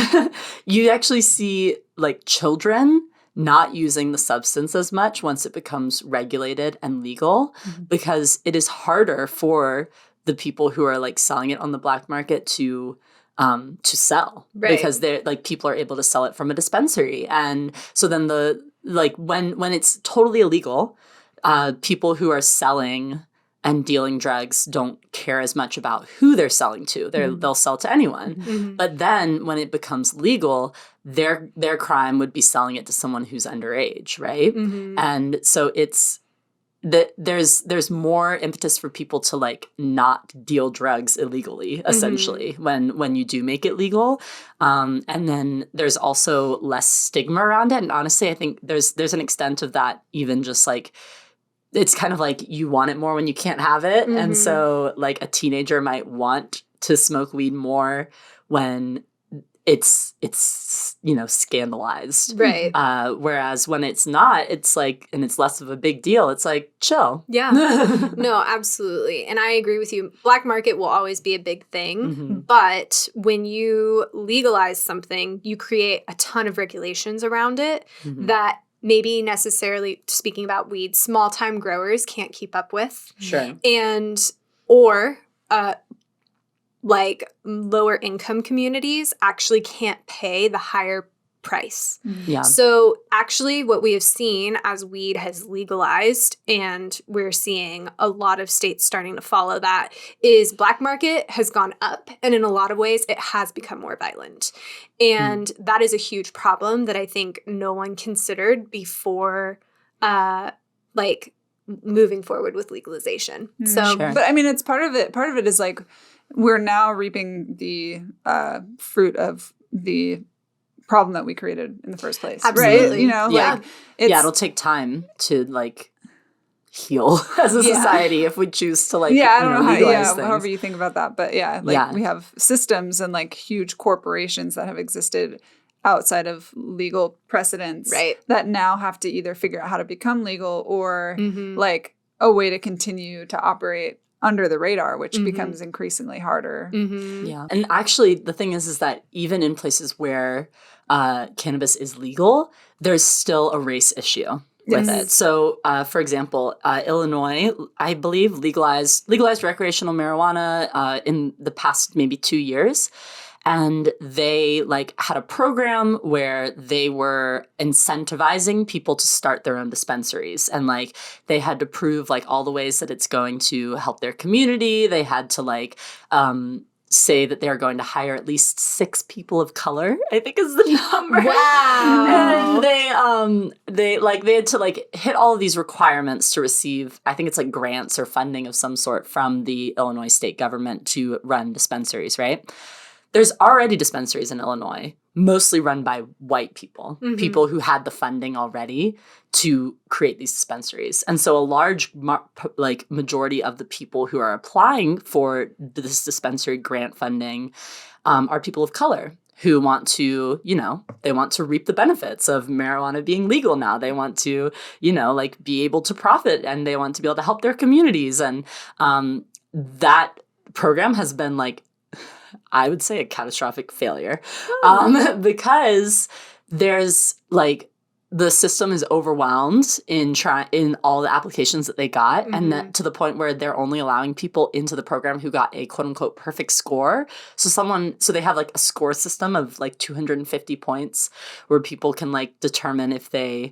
you actually see like children not using the substance as much once it becomes regulated and legal, because it is harder for the people who are like selling it on the black market to sell, because they're like, people are able to sell it from a dispensary. And so then when it's totally illegal, people who are selling and dealing drugs don't care as much about who they're selling to. They'll sell to anyone. But then when it becomes legal, their crime would be selling it to someone who's underage, right? And so it's there's more impetus for people to like not deal drugs illegally, essentially, when you do make it legal. And then there's also less stigma around it. And honestly, I think there's an extent of that, even just like, it's kind of like you want it more when you can't have it. And so like a teenager might want to smoke weed more when it's scandalized. Right. Whereas when it's not, it's like, and it's less of a big deal. It's like, chill. Yeah. No, absolutely. And I agree with you. Black market will always be a big thing. But when you legalize something, you create a ton of regulations around it that maybe necessarily, speaking about weed, small-time growers can't keep up with. Sure. Or like lower income communities actually can't pay the higher price. Yeah. So actually what we have seen as weed has legalized, and we're seeing a lot of states starting to follow that, is black market has gone up, and in a lot of ways it has become more violent. And that is a huge problem that I think no one considered before like moving forward with legalization. So But I mean, it's part of it is like, we're now reaping the fruit of the problem that we created in the first place. Absolutely. Right? You know, like, it'll take time to like heal as a society if we choose to like, I don't know how, legalize things. however you think about that. But we have systems and like huge corporations that have existed outside of legal precedents that now have to either figure out how to become legal or like a way to continue to operate under the radar, which becomes increasingly harder. Yeah. And actually the thing is that even in places where cannabis is legal, there's still a race issue with it. So, for example, Illinois, I believe, legalized recreational marijuana in the past maybe 2 years. And they like had a program where they were incentivizing people to start their own dispensaries. And like they had to prove like all the ways that it's going to help their community. They had to like say that they're going to hire at least 6 people of color, I think is the number. Wow. And they had to like hit all of these requirements to receive, I think it's like grants or funding of some sort from the Illinois state government to run dispensaries, right? There's already dispensaries in Illinois, mostly run by white people, people who had the funding already to create these dispensaries. And so a large majority of the people who are applying for this dispensary grant funding are people of color who want to, they want to reap the benefits of marijuana being legal now. They want to, like be able to profit, and they want to be able to help their communities. And that program has been like, I would say, a catastrophic failure because there's like the system is overwhelmed in all the applications that they got, and that to the point where they're only allowing people into the program who got a quote unquote perfect score. So they have like a score system of like 250 points where people can like determine if they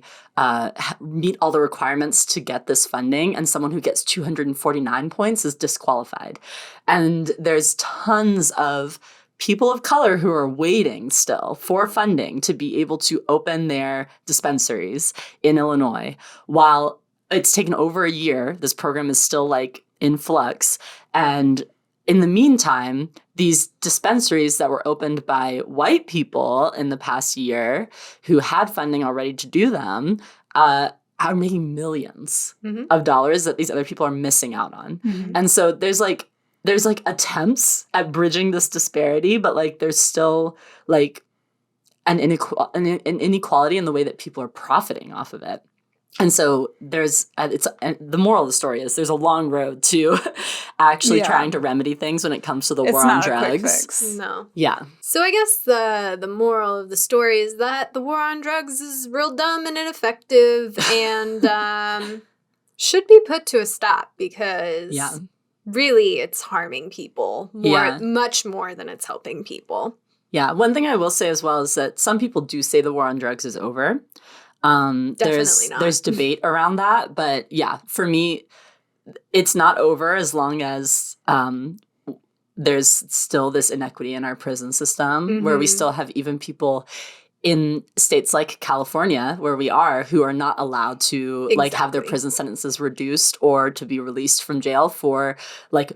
meet all the requirements to get this funding, and someone who gets 249 points is disqualified. And there's tons of people of color who are waiting still for funding to be able to open their dispensaries in Illinois, while it's taken over a year. This program is still like in flux. And in the meantime, these dispensaries that were opened by white people in the past year who had funding already to do them are making millions of dollars that these other people are missing out on. And so there's like attempts at bridging this disparity, but like there's still like an inequality in the way that people are profiting off of it. And so the moral of the story is there's a long road to actually trying to remedy things when it comes to the war on drugs. It's not a quick fix. No. Yeah. So I guess the moral of the story is that the war on drugs is real dumb and ineffective and should be put to a stop because really it's harming people much more than it's helping people. Yeah. One thing I will say as well is that some people do say the war on drugs is over. Definitely not. There's debate around that, but yeah, for me, it's not over as long as there's still this inequity in our prison system where we still have even people in states like California, where we are, who are not allowed to like have their prison sentences reduced or to be released from jail for like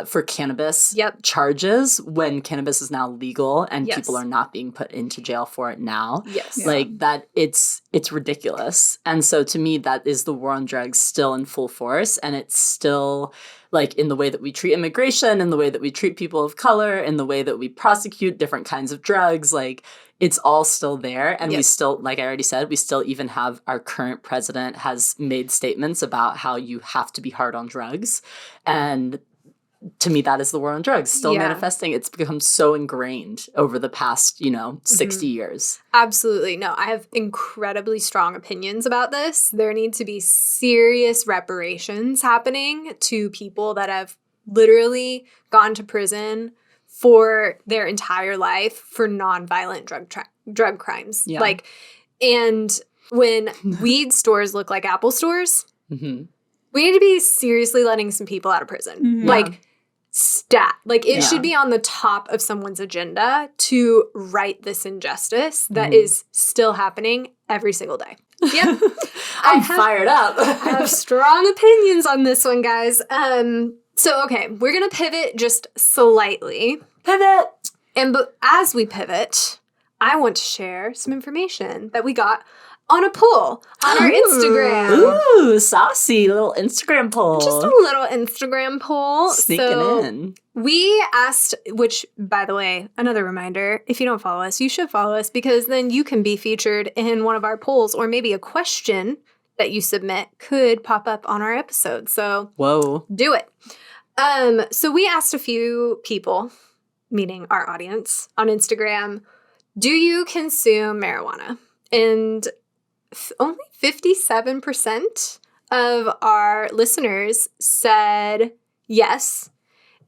for cannabis charges when cannabis is now legal and people are not being put into jail for it now. Like that, it's ridiculous. And so to me, that is the war on drugs still in full force. And it's still like in the way that we treat immigration, in the way that we treat people of color, in the way that we prosecute different kinds of drugs, like it's all still there. And we still, like I already said, we still even have our current president has made statements about how you have to be hard on drugs. And to me, that is the war on drugs still manifesting. It's become so ingrained over the past, 60 years. Absolutely. No, I have incredibly strong opinions about this. There need to be serious reparations happening to people that have literally gone to prison for their entire life for nonviolent drug crimes. Yeah. Like, and when weed stores look like Apple stores, we need to be seriously letting some people out of prison. Like, stat. Like, it should be on the top of someone's agenda to right this injustice that is still happening every single day. Yep. I'm fired up. I have strong opinions on this one, guys. So, okay, we're going to pivot just slightly. Pivot! And as we pivot, I want to share some information that we got on a poll on our Instagram. Ooh, saucy little Instagram poll. Just a little Instagram poll. Sneaking in. We asked, which, by the way, another reminder, if you don't follow us, you should follow us because then you can be featured in one of our polls or maybe a question that you submit could pop up on our episode. So do it. So we asked a few people, meaning our audience, on Instagram, do you consume marijuana? And only 57% of our listeners said yes.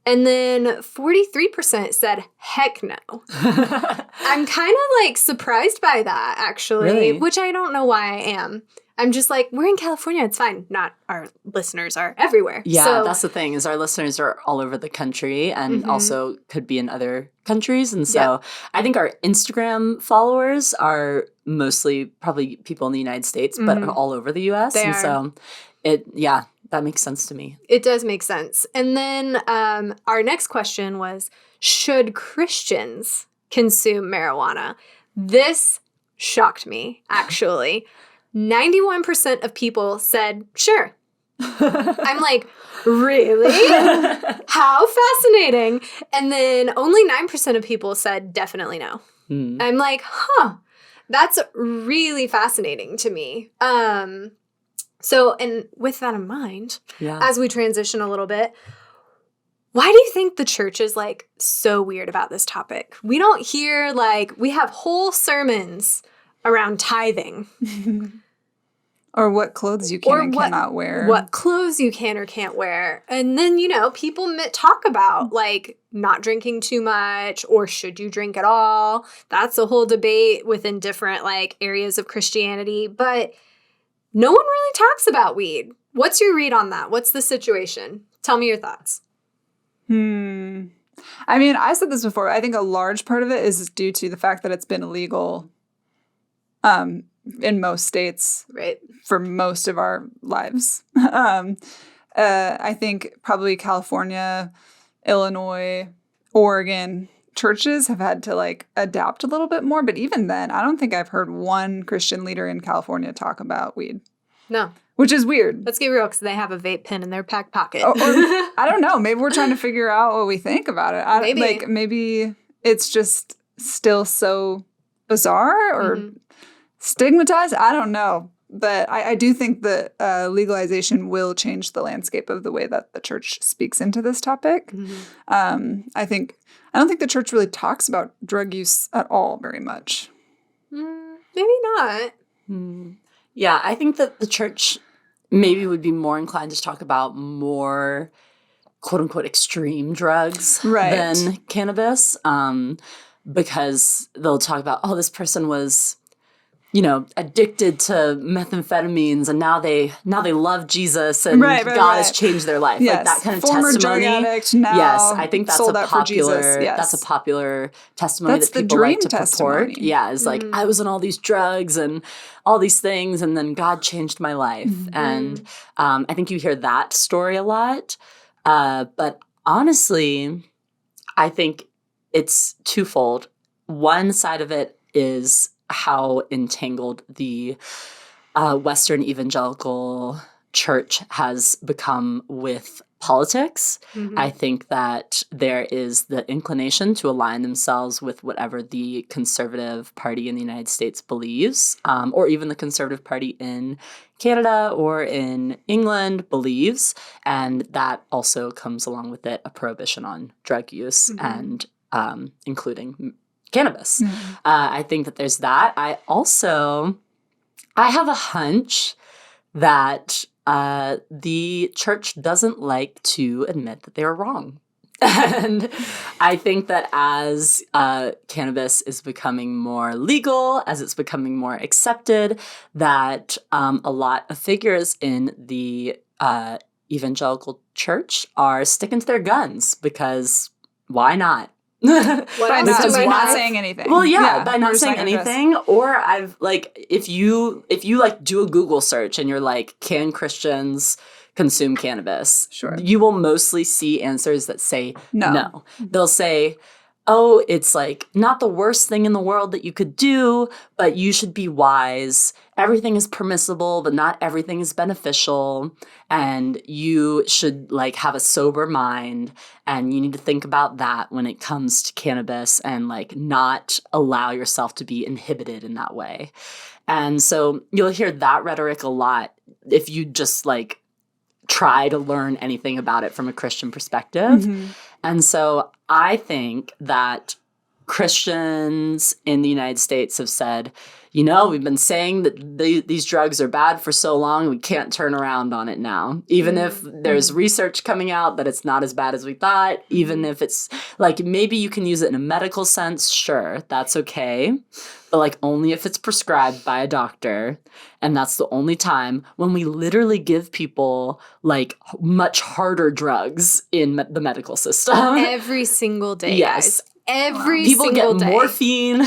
And then 43% said heck no. I'm kind of like surprised by that, actually, which I don't know why I am. I'm just like, we're in California. It's fine. Not our listeners are everywhere. Yeah, so, that's the thing is our listeners are all over the country and also could be in other countries. And so I think our Instagram followers are mostly probably people in the United States, but all over the U.S. So that makes sense to me. It does make sense. And then our next question was, should Christians consume marijuana? This shocked me, actually. 91% of people said, sure. I'm like, really? How fascinating. And then only 9% of people said definitely no. I'm like, that's really fascinating to me. So, and with that in mind, as we transition a little bit, why do you think the church is like so weird about this topic? We don't hear we have whole sermons around tithing. Or what clothes you can and cannot wear. What clothes you can or can't wear. And then, people talk about, not drinking too much or should you drink at all. That's a whole debate within different, areas of Christianity. But no one really talks about weed. What's your read on that? What's the situation? Tell me your thoughts. I mean, I said this before. I think a large part of it is due to the fact that it's been illegal in most states Right. for most of our lives. I think probably California, Illinois, Oregon churches have had to like adapt a little bit more. But even then, I don't think I've heard one Christian leader in California talk about weed. No. Which is weird. Let's get real, because they have a vape pen in their back pocket. Or I don't know. Maybe we're trying to figure out what we think about it. Maybe it's just still so bizarre or stigmatized. I don't know. But I do think that legalization will change the landscape of the way that the church speaks into this topic. I don't think the church really talks about drug use at all very much. Maybe not. Yeah, I think that the church maybe would be more inclined to talk about more quote unquote extreme drugs than cannabis. Because they'll talk about, oh, this person was, addicted to methamphetamines, and now they love Jesus, and God has changed their life. Yes. Like that kind of Former testimony. Drug addict, now yes, I think that's sold a out for Jesus. popular. Yes. That's a popular testimony That's that the people dream like to testimony. purport. Yeah, it's like I was on all these drugs and all these things, and then God changed my life. And I think you hear that story a lot. But honestly, I think it's twofold. One side of it is how entangled the Western evangelical church has become with politics. I think that there is the inclination to align themselves with whatever the conservative party in the United States believes, or even the conservative party in Canada or in England believes. And that also comes along with it a prohibition on drug use and including cannabis. I think that there's that. I have a hunch that the church doesn't like to admit that they were wrong. And I think that as cannabis is becoming more legal, as it's becoming more accepted, that a lot of figures in the evangelical church are sticking to their guns because why not? By not saying anything. Well, by not saying anything. Or I've if you do a Google search and you're like, can Christians consume cannabis? Sure. You will mostly see answers that say no. They'll say, oh, it's like not the worst thing in the world that you could do, but you should be wise. Everything is permissible, but not everything is beneficial. And you should have a sober mind. And you need to think about that when it comes to cannabis and not allow yourself to be inhibited in that way. And so you'll hear that rhetoric a lot if you just try to learn anything about it from a Christian perspective. And so I think that Christians in the United States have said, we've been saying that these drugs are bad for so long, we can't turn around on it now. Even if there's research coming out that it's not as bad as we thought, even if it's maybe you can use it in a medical sense, sure, that's okay. But only if it's prescribed by a doctor. And that's the only time when we literally give people much harder drugs in the medical system. Every single day, yes. guys. Every people single get day. morphine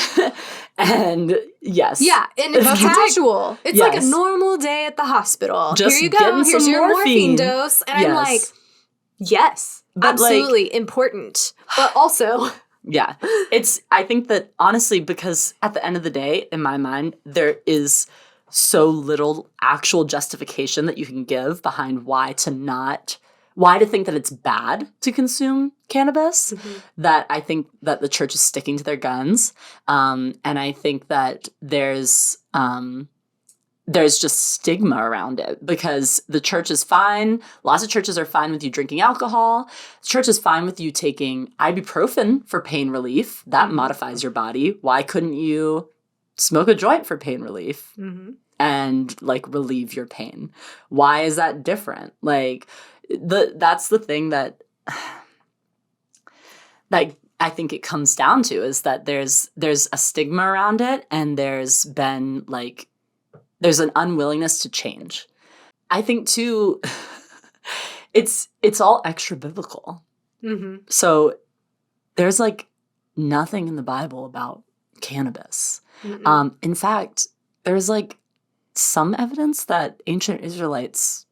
and yes. Yeah, and it's casual. It's like a normal day at the hospital. Just here you go. Here's your morphine dose. And I'm like, yes, but absolutely important. But also yeah. I think that honestly, because at the end of the day, in my mind, there is so little actual justification that you can give behind why to think that it's bad to consume cannabis, that I think that the church is sticking to their guns. And I think that there's just stigma around it because the church is fine. Lots of churches are fine with you drinking alcohol. The church is fine with you taking ibuprofen for pain relief. That modifies your body. Why couldn't you smoke a joint for pain relief and relieve your pain? Why is that different? That's the thing that I think it comes down to is that there's a stigma around it, and there's been there's an unwillingness to change. I think too, it's all extra biblical. So there's nothing in the Bible about cannabis. In fact, there's like some evidence that ancient Israelites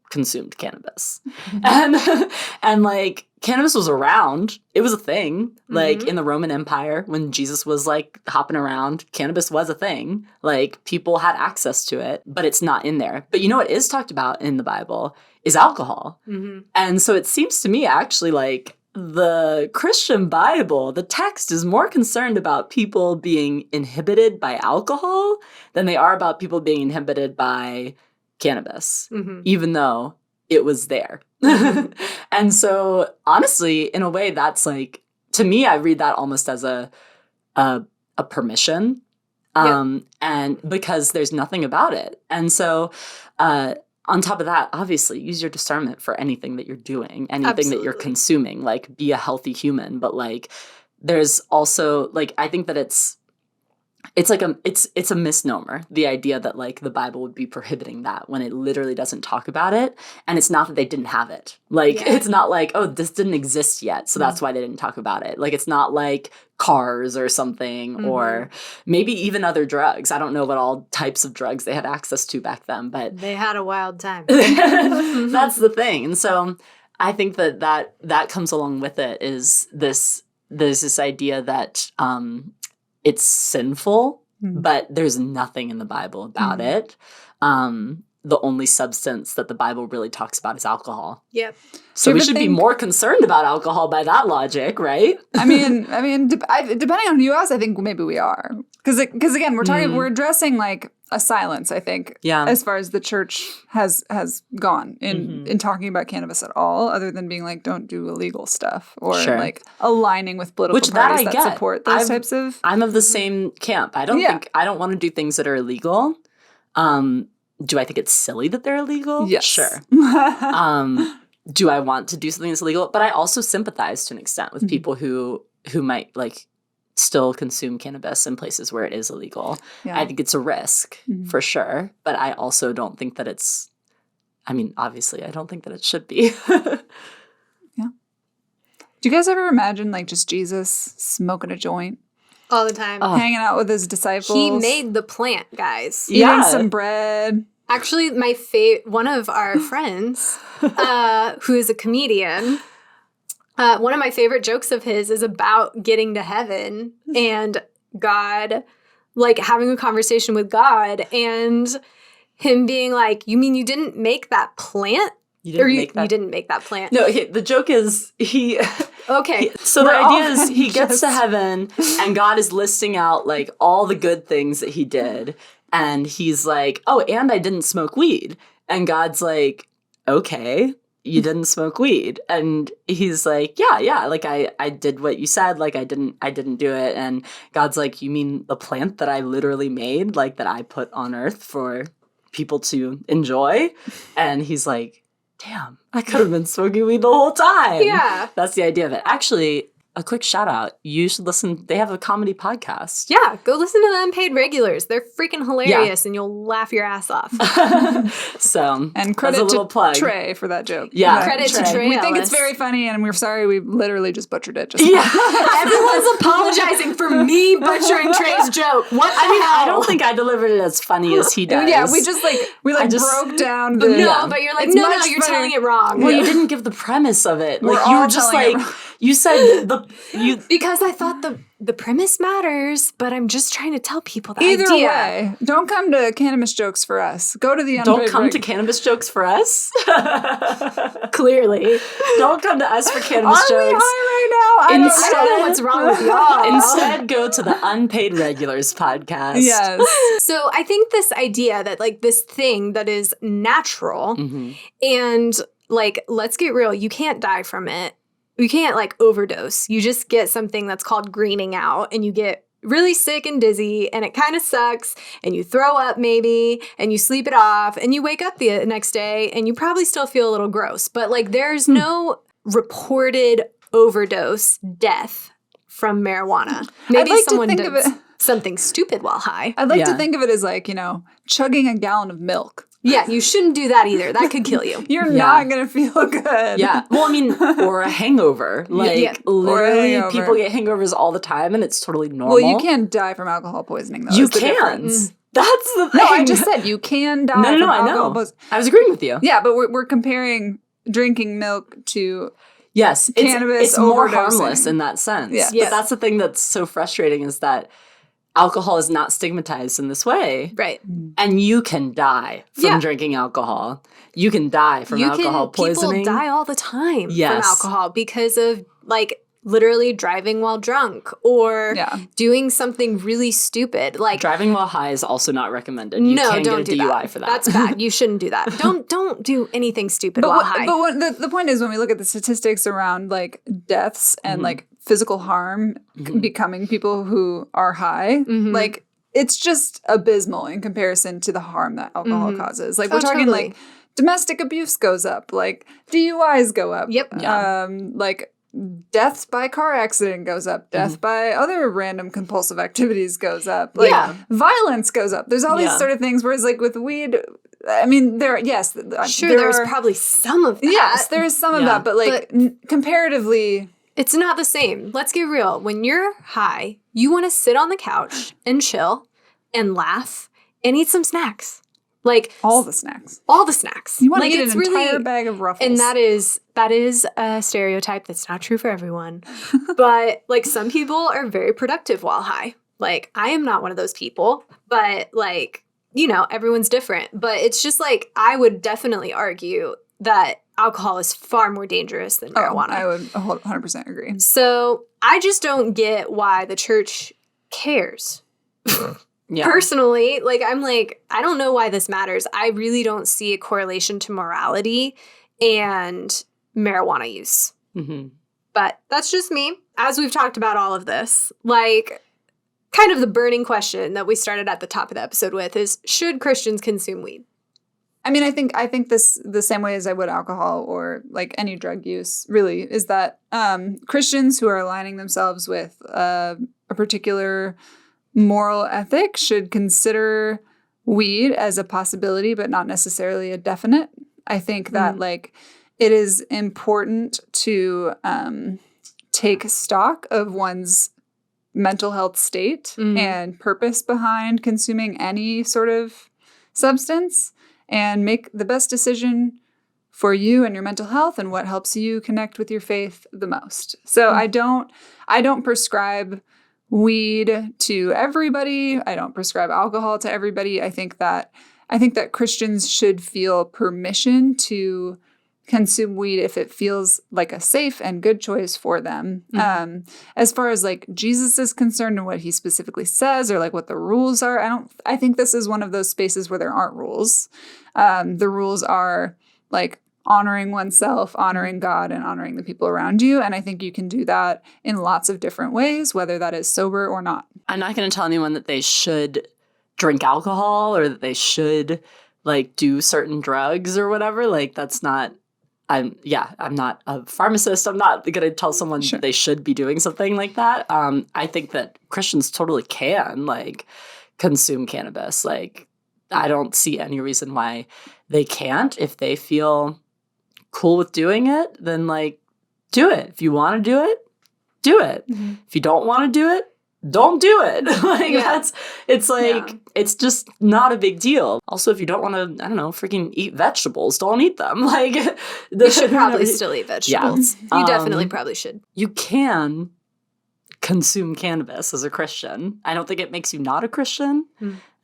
consumed cannabis. And like cannabis was around. It was a thing. Like in the Roman Empire, when Jesus was like hopping around, cannabis was a thing. Like people had access to it, but it's not in there. But you know what is talked about in the Bible is alcohol. And so it seems to me actually like the Christian Bible, the text is more concerned about people being inhibited by alcohol than they are about people being inhibited by cannabis, even though it was there. And so honestly, in a way, that's like, to me, I read that almost as a permission. And because there's nothing about it. And so on top of that, obviously, use your discernment for anything that you're doing, anything that you're consuming, like be a healthy human. But like, there's also like, I think that it's like it's a misnomer, the idea that like the Bible would be prohibiting that when it literally doesn't talk about it. And it's not that they didn't have it. Like, it's not like, oh, this didn't exist yet, so that's why they didn't talk about it. Like, it's not like cars or something, or maybe even other drugs. I don't know what all types of drugs they had access to back then, but they had a wild time. That's the thing. And so I think that comes along with it is there's this idea that it's sinful, but there's nothing in the Bible about it. The only substance that the Bible really talks about is alcohol. Yep. So we should be more concerned about alcohol by that logic, right? I mean, depending on who you ask, I think maybe we are. Because again, we're addressing like a silence, I think, as far as the church has gone in talking about cannabis at all, other than being like, don't do illegal stuff or like aligning with political parties that support those types of. I'm of the same camp. I don't want to do things that are illegal. Do I think it's silly that they're illegal? Yes. Sure. Do I want to do something that's illegal? But I also sympathize to an extent with people who might like still consume cannabis in places where it is illegal. Yeah. I think it's a risk for sure. But I also don't think that it's, I mean, obviously, I don't think that it should be. Yeah. Do you guys ever imagine like just Jesus smoking a joint? All the time. Hanging out with his disciples. He made the plant, guys. Eating some bread. Actually, one of our friends, who is a comedian, one of my favorite jokes of his is about getting to heaven and God, like having a conversation with God and him being like, you mean you didn't make that plant? You didn't make that plant. No, the joke is he... Okay. So the idea is he gets to heaven and God is listing out like all the good things that he did. And he's like, oh, and I didn't smoke weed. And God's like, okay, you didn't smoke weed. And he's like, yeah, like I did what you said, like I didn't do it. And God's like, you mean the plant that I literally made, like that I put on earth for people to enjoy? And he's like, damn, I could have been smoking weed the whole time. Yeah. That's the idea of it. Actually, a quick shout out. You should listen. They have a comedy podcast. Yeah, go listen to the Unpaid Regulars. They're freaking hilarious and you'll laugh your ass off. So, and credit a little to plug. Trey for that joke. Yeah. Credit to Trey. We think it's very funny and we're sorry we literally just butchered it. Everyone's apologizing for me butchering Trey's joke. What the hell? I don't think I delivered it as funny as he does. Yeah, we just broke down the... No, but you're like, no, you're telling it wrong. Well, you didn't give the premise of it. Like, you were just like... You said because I thought the premise matters, but I'm just trying to tell people the Either idea. way, don't come to Cannabis Jokes for us. Go to the Don't come to Cannabis Jokes for us. Clearly, don't come to us for Cannabis Jokes. Are we high right now? I don't know what's wrong with y'all. Instead, go to the Unpaid Regulars podcast. Yes. So I think this idea that like this thing that is natural and like let's get real, you can't die from it. You can't like overdose. You just get something that's called greening out and you get really sick and dizzy and it kind of sucks and you throw up maybe and you sleep it off and you wake up the next day and you probably still feel a little gross. But like there's no reported overdose death from marijuana. Maybe someone did something stupid while high. I'd like to think of it as like, chugging a gallon of milk. Yeah, you shouldn't do that either. That could kill you. You're not going to feel good. Yeah. Well, I mean, or a hangover. Like, literally, people get hangovers all the time, and it's totally normal. Well, you can't die from alcohol poisoning, though. You can. That's the thing. No, I just said you can die from alcohol. I know. I was agreeing with you. Yeah, but we're comparing drinking milk to yes, cannabis it's more overdosing. harmless in that sense. Yeah. But that's the thing that's so frustrating is that alcohol is not stigmatized in this way. Right. And you can die from drinking alcohol. You can die from alcohol poisoning. People die all the time from Yes. alcohol because of like literally driving while drunk or doing something really stupid. Like driving while high is also not recommended. You can don't get a do DUI that. for that. That's bad. You shouldn't do that. Don't do anything stupid while high. But the point is when we look at the statistics around like deaths and like physical harm becoming people who are high, like it's just abysmal in comparison to the harm that alcohol causes. Like we're talking like domestic abuse goes up, like DUIs go up. Yep. Like death by car accident goes up. Death by other random compulsive activities goes up. Like violence goes up. There's all these sort of things. Whereas like with weed, I mean, there's probably some of that. Yes, there is some of that, but like comparatively, it's not the same. Let's get real. When you're high, you want to sit on the couch and chill and laugh and eat some snacks. Like all the snacks. You want to eat an entire bag of Ruffles. And that is a stereotype that's not true for everyone. But like some people are very productive while high. Like I am not one of those people, but like, you know, everyone's different. But it's just like I would definitely argue that alcohol is far more dangerous than marijuana. I would 100% agree. So I just don't get why the church cares. Personally, like I'm like, I don't know why this matters. I really don't see a correlation to morality and marijuana use. But that's just me. As we've talked about all of this, like kind of the burning question that we started at the top of the episode with is, should Christians consume weed? I mean, I think this the same way as I would alcohol or like any drug use really is that Christians who are aligning themselves with a particular moral ethic should consider weed as a possibility, but not necessarily a definite. I think that like it is important to take stock of one's mental health state and purpose behind consuming any sort of substance and make the best decision for you and your mental health and what helps you connect with your faith the most. So I don't prescribe weed to everybody. I don't prescribe alcohol to everybody. I think that Christians should feel permission to consume weed if it feels like a safe and good choice for them. As far as like Jesus is concerned and what he specifically says or like what the rules are, I think this is one of those spaces where there aren't rules. The rules are like honoring oneself, honoring God, and honoring the people around you. And I think you can do that in lots of different ways, whether that is sober or not. I'm not going to tell anyone that they should drink alcohol or that they should like do certain drugs or whatever. Like that's not, I'm not a pharmacist. I'm not going to tell someone that they should be doing something like that. I think that Christians totally can like consume cannabis. Like I don't see any reason why they can't. If they feel cool with doing it, then like do it. If you want to do it, do it. If you don't want to do it, don't do it. Like it's just not a big deal. Also, if you don't want to, I don't know, freaking eat vegetables, don't eat them. Like you should probably still eat vegetables. Yeah. You definitely probably should. You can consume cannabis as a Christian. I don't think it makes you not a Christian.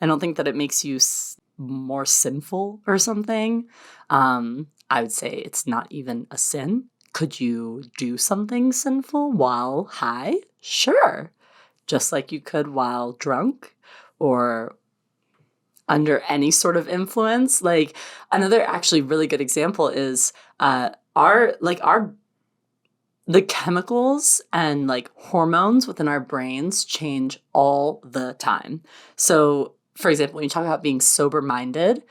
I don't think that it makes you more sinful or something. I would say it's not even a sin. Could you do something sinful while high? Sure. Just like you could while drunk or under any sort of influence. Like another actually really good example is the chemicals and like hormones within our brains change all the time. So for example, when you talk about being sober-minded,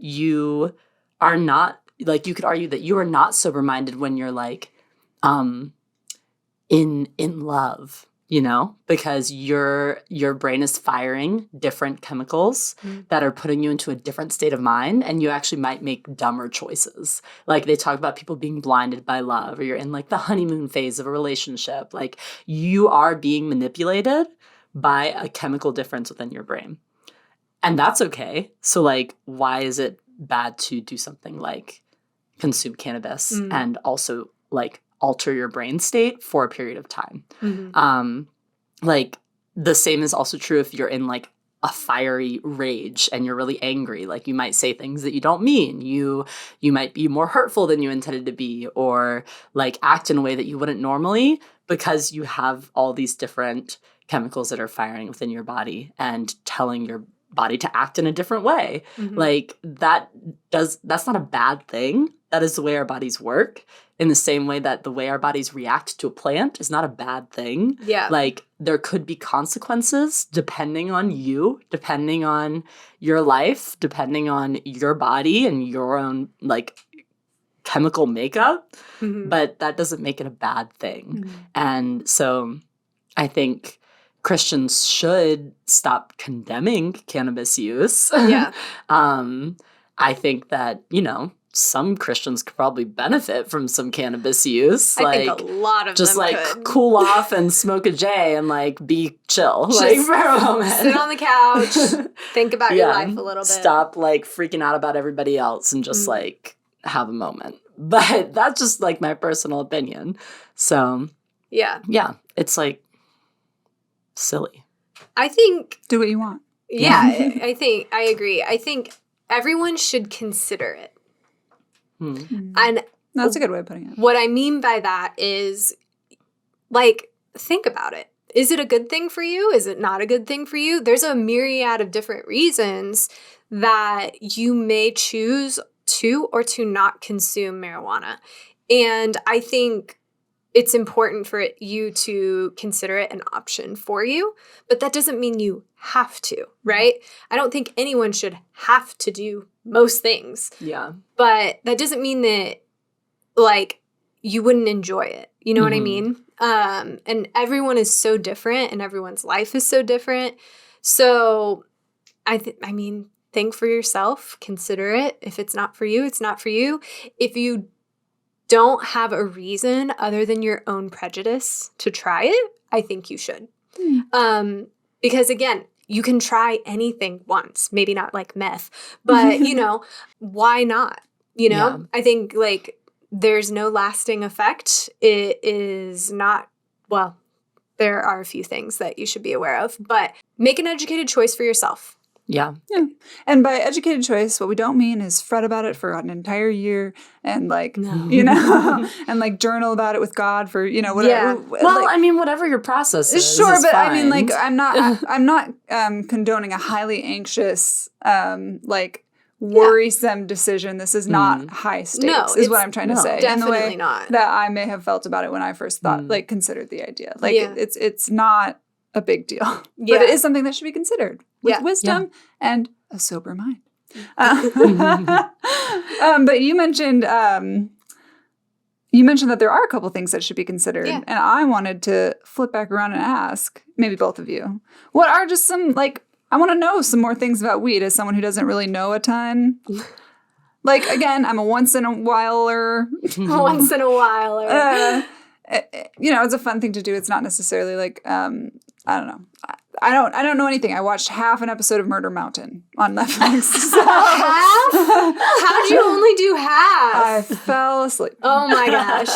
you are not, like you could argue that you are not sober-minded when you're like in love, you know, because your brain is firing different chemicals that are putting you into a different state of mind, and you actually might make dumber choices. Like they talk about people being blinded by love, or you're in like the honeymoon phase of a relationship. Like you are being manipulated by a chemical difference within your brain. And that's okay. So like, why is it bad to do something like consume cannabis and also like alter your brain state for a period of time? Like the same is also true if you're in like a fiery rage and you're really angry. Like you might say things that you don't mean. You might be more hurtful than you intended to be, or like act in a way that you wouldn't normally, because you have all these different chemicals that are firing within your body and telling your body to act in a different way. Like that's not a bad thing. That is the way our bodies work, in the same way that the way our bodies react to a plant is not a bad thing. Yeah. Like there could be consequences depending on you, depending on your life, depending on your body and your own like chemical makeup, but that doesn't make it a bad thing. And so I think Christians should stop condemning cannabis use. Yeah. I think that, you know, some Christians could probably benefit from some cannabis use. I like, think a lot of just them like could. Cool off and smoke a J and like be chill. Like for a moment. Sit on the couch, think about your life a little bit. Stop like freaking out about everybody else and just like have a moment. But that's just like my personal opinion. So yeah, it's like silly. I think Do what you want. Yeah, I agree. I think everyone should consider it. And That's a good way of putting it. what I mean by that is, like, think about it. Is it a good thing for you? Is it not a good thing for you? There's a myriad of different reasons that you may choose to or to not consume marijuana. And I think it's important for you to consider it an option for you, but that doesn't mean you have to, right? I don't think anyone should have to do most things. Yeah. But that doesn't mean that, like, you wouldn't enjoy it. You know what I mean? And everyone is so different and everyone's life is so different. So, I mean, think for yourself, consider it. If it's not for you, it's not for you. If you don't have a reason other than your own prejudice to try it, I think you should. Because again, you can try anything once, maybe not like meth, but you know, why not? You know, Yeah. I think like there's no lasting effect. It is not, well, there are a few things that you should be aware of, but make an educated choice for yourself. Yeah. And by educated choice, what we don't mean is fret about it for an entire year and like, you know, and like journal about it with God for, you know, whatever. Yeah. Well, like, I mean, whatever your process is. sure, is but fine. I mean, like, I'm not condoning a highly anxious, like worrisome decision. This is not high stakes, No, is it's what I'm trying to say. definitely in the way not. that I may have felt about it when I first thought, like, considered the idea. Like, Yeah. it's not a big deal, Yeah. but it is something that should be considered with Yeah. wisdom and a sober mind. But you mentioned that there are a couple things that should be considered, Yeah. and I wanted to flip back around and ask, maybe both of you, what are just some, like, I want to know some more things about weed as someone who doesn't really know a ton. Like, again, I'm a once in a whiler. Once in a while. Or, You know, it's a fun thing to do. It's not necessarily like, I don't know. I don't know anything. I watched half an episode of Murder Mountain on Netflix. So. half? How'd you only do half? I fell asleep. Oh my gosh.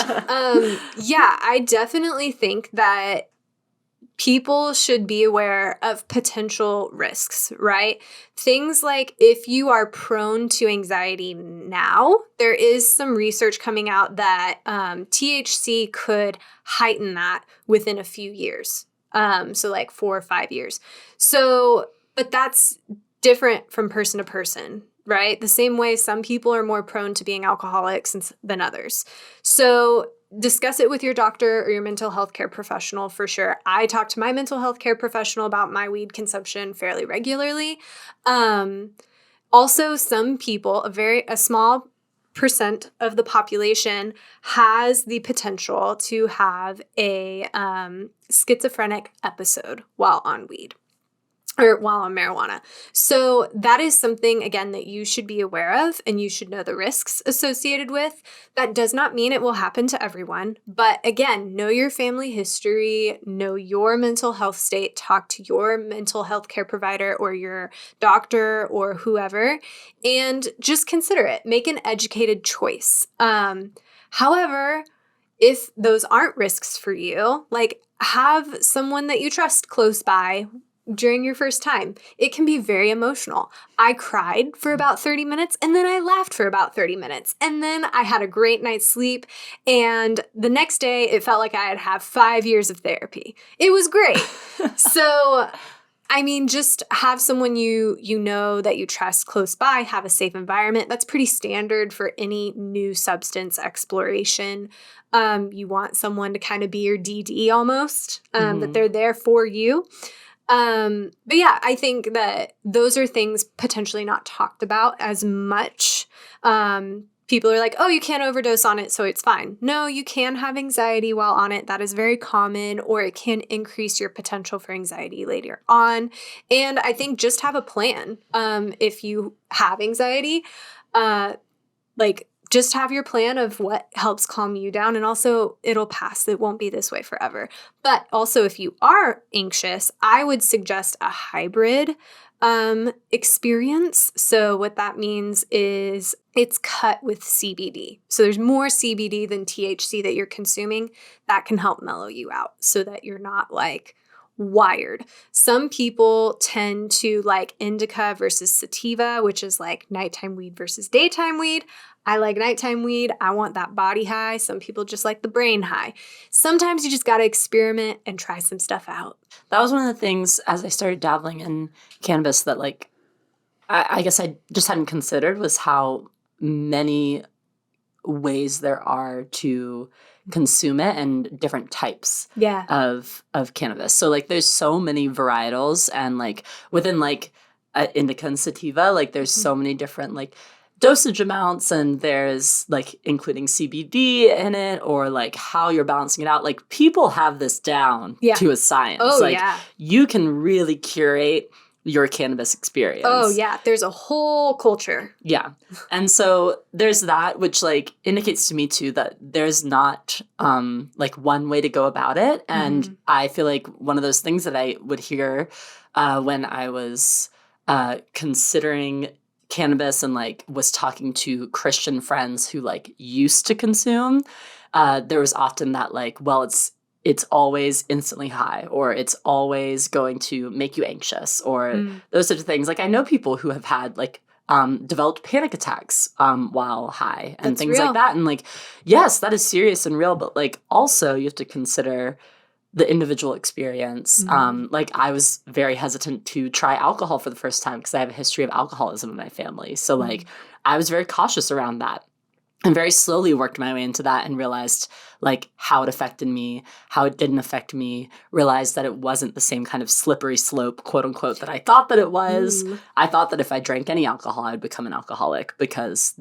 Yeah, I definitely think that people should be aware of potential risks, right? Things like if you are prone to anxiety now, there is some research coming out that THC could heighten that within a few years. So like 4 or 5 years. So, but that's different from person to person, right? The same way some people are more prone to being alcoholics than others. So discuss it with your doctor or your mental health care professional for sure. I talk to my mental health care professional about my weed consumption fairly regularly. Also, some people, a small percent of the population has the potential to have a schizophrenic episode while on weed. or while on marijuana. So that is something, again, that you should be aware of and you should know the risks associated with. That does not mean it will happen to everyone. But again, know your family history, know your mental health state, talk to your mental health care provider or your doctor or whoever, and just consider it. Make an educated choice. However, if those aren't risks for you, like have someone that you trust close by during your first time. It can be very emotional. I cried for about 30 minutes and then I laughed for about 30 minutes. And then I had a great night's sleep. And the next day it felt like I had had 5 years of therapy. It was great. So, I mean, just have someone you know that you trust close by, have a safe environment. That's pretty standard for any new substance exploration. You want someone to kind of be your DD almost, that they're there for you. But yeah, I think that those are things potentially not talked about as much. People are like, oh, you can't overdose on it, so it's fine. No, you can have anxiety while on it. That is very common, or it can increase your potential for anxiety later on. And I think just have a plan. If you have anxiety, just have your plan of what helps calm you down. And also, it'll pass. It won't be this way forever. But also, if you are anxious, I would suggest a hybrid experience. So what that means is it's cut with CBD. So there's more CBD than THC that you're consuming. That can help mellow you out so that you're not like wired. Some people tend to like indica versus sativa, which is like nighttime weed versus daytime weed. I like nighttime weed. I want that body high. Some people just like the brain high. Sometimes you just got to experiment and try some stuff out. That was one of the things as I started dabbling in cannabis that like, I guess I just hadn't considered was how many ways there are to consume it and different types of cannabis. So like there's so many varietals and like within like indica and sativa, like there's so many different like dosage amounts and there's like including CBD in it or like how you're balancing it out. Like people have this down to a science. Oh, like you can really curate your cannabis experience. Oh, yeah. There's a whole culture. Yeah. And so there's that, which like indicates to me too that there's not like one way to go about it. And I feel like one of those things that I would hear when I was considering cannabis and like was talking to Christian friends who like used to consume, there was often that like, well, it's always instantly high or it's always going to make you anxious or those sorts of things. Like I know people who have had like developed panic attacks while high and That's things real. like that. And like, yes, that is serious and real, but like also you have to consider the individual experience. Like I was very hesitant to try alcohol for the first time because I have a history of alcoholism in my family. So like I was very cautious around that and very slowly worked my way into that and realized like how it affected me, how it didn't affect me, realized that it wasn't the same kind of slippery slope, quote unquote, that I thought that it was. I thought that if I drank any alcohol, I'd become an alcoholic because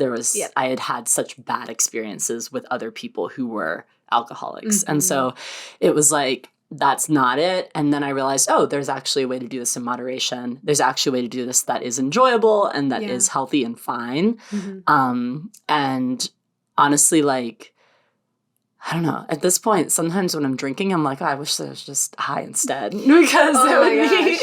I had had such bad experiences with other people who were alcoholics. And so it was like, that's not it. And then I realized, oh, there's actually a way to do this in moderation. There's actually a way to do this that is enjoyable and that is healthy and fine. And honestly, like, I don't know. At this point, sometimes when I'm drinking, I'm like, oh, I wish I was just high instead because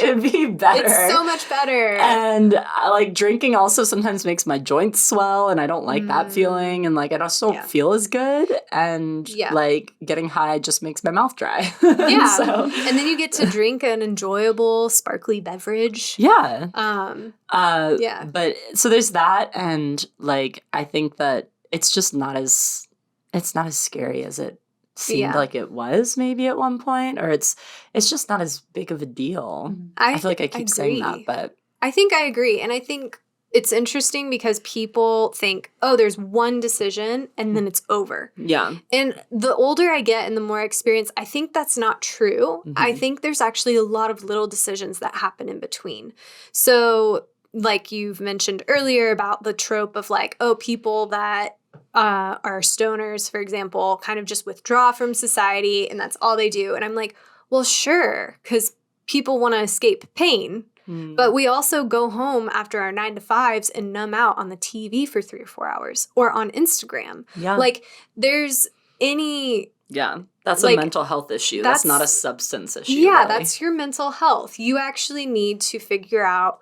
it'd be better. It's so much better. And like drinking also sometimes makes my joints swell and I don't like that feeling. And like, I just don't feel as good. And like getting high just makes my mouth dry. So. And then you get to drink an enjoyable, sparkly beverage. But so there's that. And like, I think that it's just not as scary as it seemed like it was maybe at one point, or it's just not as big of a deal. I feel like I keep saying that, but I think I agree. And I think it's interesting because people think, oh, there's one decision and then it's over. Yeah. And the older I get and the more experience, I think that's not true. I think there's actually a lot of little decisions that happen in between. So like you've mentioned earlier about the trope of like, oh, people that are stoners, for example, kind of just withdraw from society and that's all they do. And I'm like, well, sure, because people want to escape pain. But we also go home after our 9 to 5s and numb out on the TV for 3 or 4 hours or on Instagram. Yeah. Like, there's any... Yeah, that's like, a mental health issue. That's not a substance issue. Yeah, really. That's your mental health. You actually need to figure out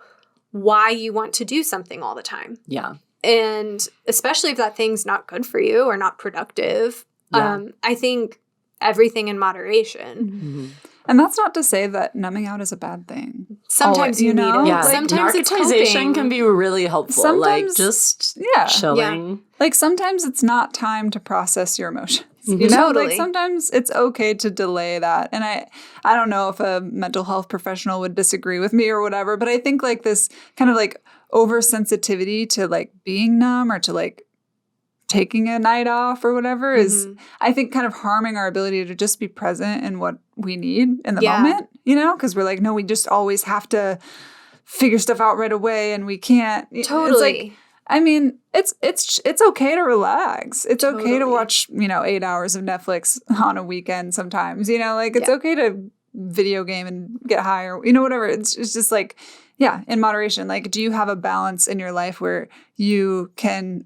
why you want to do something all the time. Yeah. And especially if that thing's not good for you or not productive, I think everything in moderation. Mm-hmm. And that's not to say that numbing out is a bad thing. Sometimes you need it. Yeah. Like, sometimes narcotization can be really helpful. Sometimes, just chilling. Yeah. Like sometimes it's not time to process your emotions. Mm-hmm. You know, Totally. like sometimes it's okay to delay that. And I don't know if a mental health professional would disagree with me or whatever, but I think like this kind of like oversensitivity to like being numb or to like taking a night off or whatever is, I think, kind of harming our ability to just be present in what we need in the moment, you know? Because we're like, no, we just always have to figure stuff out right away and we can't. Totally. It's like, I mean, it's okay to relax. It's okay to watch, 8 hours of Netflix on a weekend sometimes, like it's okay to video game and get high or, whatever. It's just like, in moderation. Like, do you have a balance in your life where you can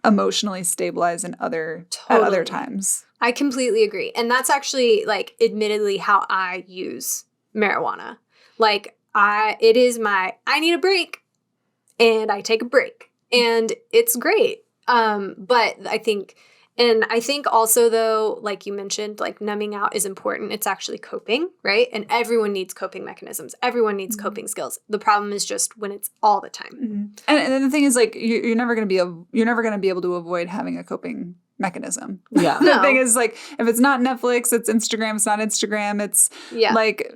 emotionally stabilize at other times? I completely agree. And that's actually, like, admittedly how I use marijuana. Like, I need a break, and I take a break, and it's great. But I think also, though, like you mentioned, like, numbing out is important. It's actually coping, right? And everyone needs coping mechanisms. Everyone needs coping skills. The problem is just when it's all the time. Mm-hmm. And the thing is, like, you're never going to be able to avoid having a coping mechanism. Yeah. The thing is, like, if it's not Netflix, it's Instagram. It's not Instagram. It's like,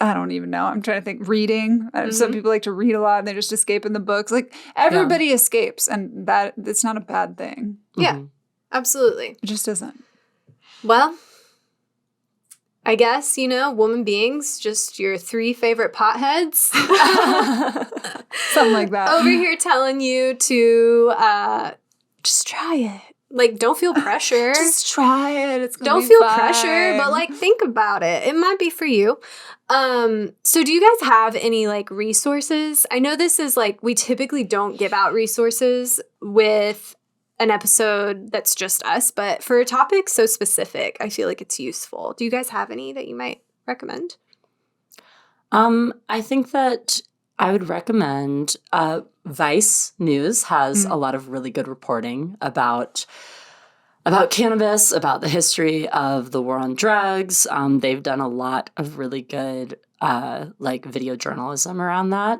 I don't even know. I'm trying to think. Reading. Some people like to read a lot and they just escape in the books. Like, everybody escapes, and it's not a bad thing. Yeah, absolutely. It just isn't. Well, I guess, woman beings, just your 3 favorite potheads. Something like that. Over here telling you to just try it. Like, don't feel pressure. Just try it. It's gonna Don't feel fine. pressure, but, like, think about it. It might be for you. So do you guys have any, like, resources? I know this is, like, we typically don't give out resources with an episode that's just us, but for a topic so specific, I feel like it's useful. Do you guys have any that you might recommend? I think that I would recommend Vice News has a lot of really good reporting about cannabis, about the history of the war on drugs. They've done a lot of really good video journalism around that.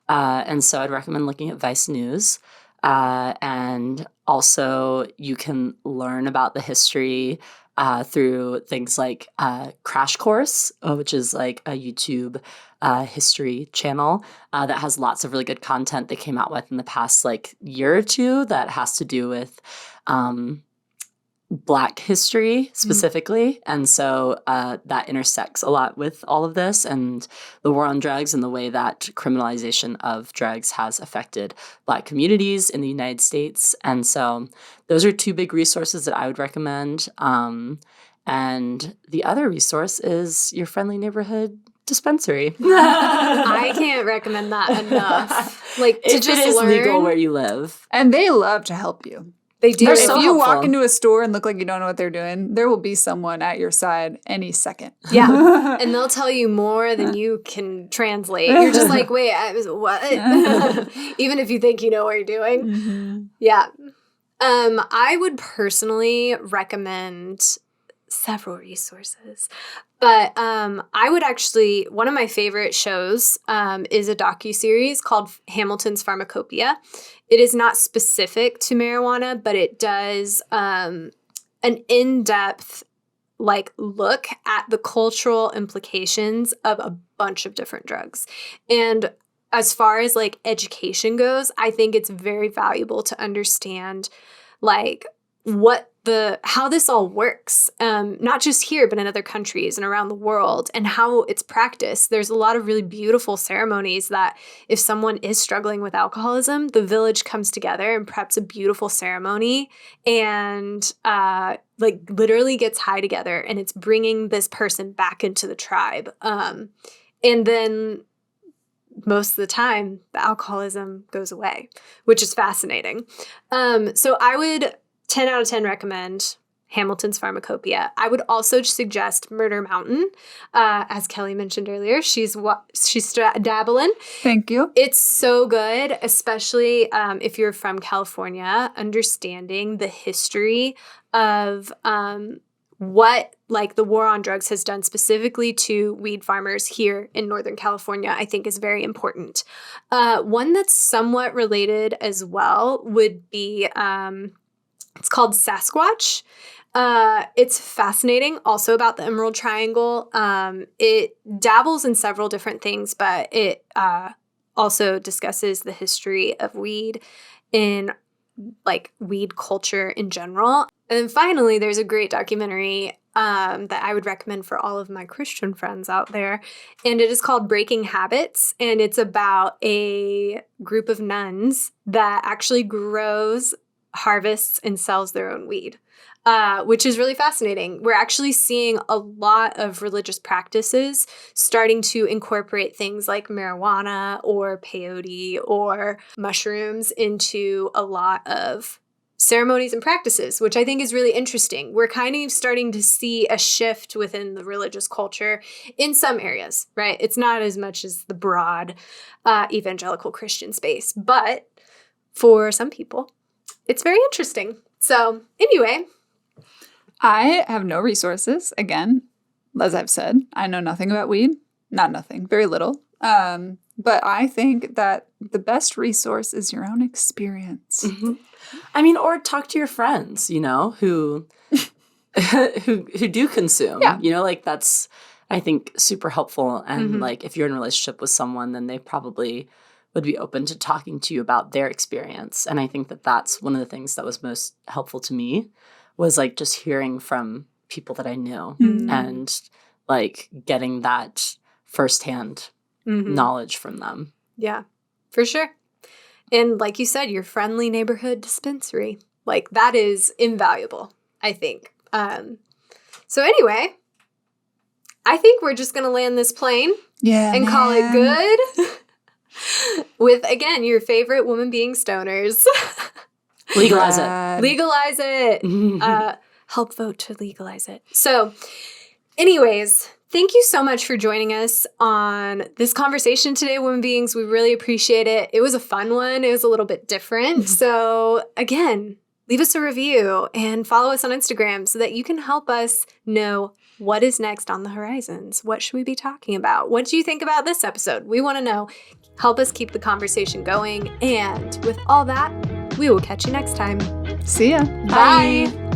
And so I'd recommend looking at Vice News. And also you can learn about the history through things like Crash Course, which is like a YouTube history channel that has lots of really good content they came out with in the past year or two that has to do with Black history specifically. And so that intersects a lot with all of this and the war on drugs and the way that criminalization of drugs has affected Black communities in the United States. And so those are 2 big resources that I would recommend. And the other resource is your friendly neighborhood dispensary. I can't recommend that enough. Like, to if just it is learn. legal where you live. And they love to help you. They do. If so you walk helpful. into a store and look like you don't know what they're doing, there will be someone at your side any second. Yeah. And they'll tell you more than you can translate. You're just like, wait, what? Even if you think you know what you're doing. Yeah. I would personally recommend several resources. But I would actually, one of my favorite shows is a docuseries called Hamilton's Pharmacopoeia. It is not specific to marijuana, but it does an in-depth look at the cultural implications of a bunch of different drugs. And as far as education goes, I think it's very valuable to understand how this all works, not just here, but in other countries and around the world, and how it's practiced. There's a lot of really beautiful ceremonies that if someone is struggling with alcoholism, the village comes together and preps a beautiful ceremony and literally gets high together, and it's bringing this person back into the tribe. And then most of the time, the alcoholism goes away, which is fascinating. So I would 10 out of 10 recommend Hamilton's Pharmacopoeia. I would also suggest Murder Mountain. As Kelly mentioned earlier, she's dabbling. Thank you. It's so good, especially if you're from California, understanding the history of what like the war on drugs has done specifically to weed farmers here in Northern California, I think is very important. One that's somewhat related as well would be, it's called Sasquatch. It's fascinating, also about the Emerald Triangle. It dabbles in several different things, but it also discusses the history of weed in like weed culture in general. And then finally, there's a great documentary that I would recommend for all of my Christian friends out there. And it is called Breaking Habits. And it's about a group of nuns that actually grows, harvests, and sells their own weed, which is really fascinating. We're actually seeing a lot of religious practices starting to incorporate things like marijuana or peyote or mushrooms into a lot of ceremonies and practices, which I think is really interesting. We're kind of starting to see a shift within the religious culture in some areas, right? It's not as much as the broad evangelical Christian space, but for some people, it's very interesting. So anyway, I have no resources. Again, as I've said, I know nothing about weed. Not nothing, very little. But I think that the best resource is your own experience. Mm-hmm. I mean, or talk to your friends, you know, who do consume. Yeah. You know, like that's, I think, super helpful. And like if you're in a relationship with someone, then they probably would be open to talking to you about their experience. And I think that that's one of the things that was most helpful to me was like just hearing from people that I knew and like getting that firsthand knowledge from them. Yeah, for sure. And like you said, your friendly neighborhood dispensary, like that is invaluable, I think. So anyway, I think we're just going to land this plane and call it good with, again, your favorite woman being stoners. Legalize it. Legalize it. Help vote to legalize it. So anyways, thank you so much for joining us on this conversation today, Women Beings. We really appreciate it. It was a fun one. It was a little bit different. So again, leave us a review and follow us on Instagram so that you can help us know what is next on the horizons. What should we be talking about? What do you think about this episode? We want to know. Help us keep the conversation going. And with all that, we will catch you next time. See ya. Bye.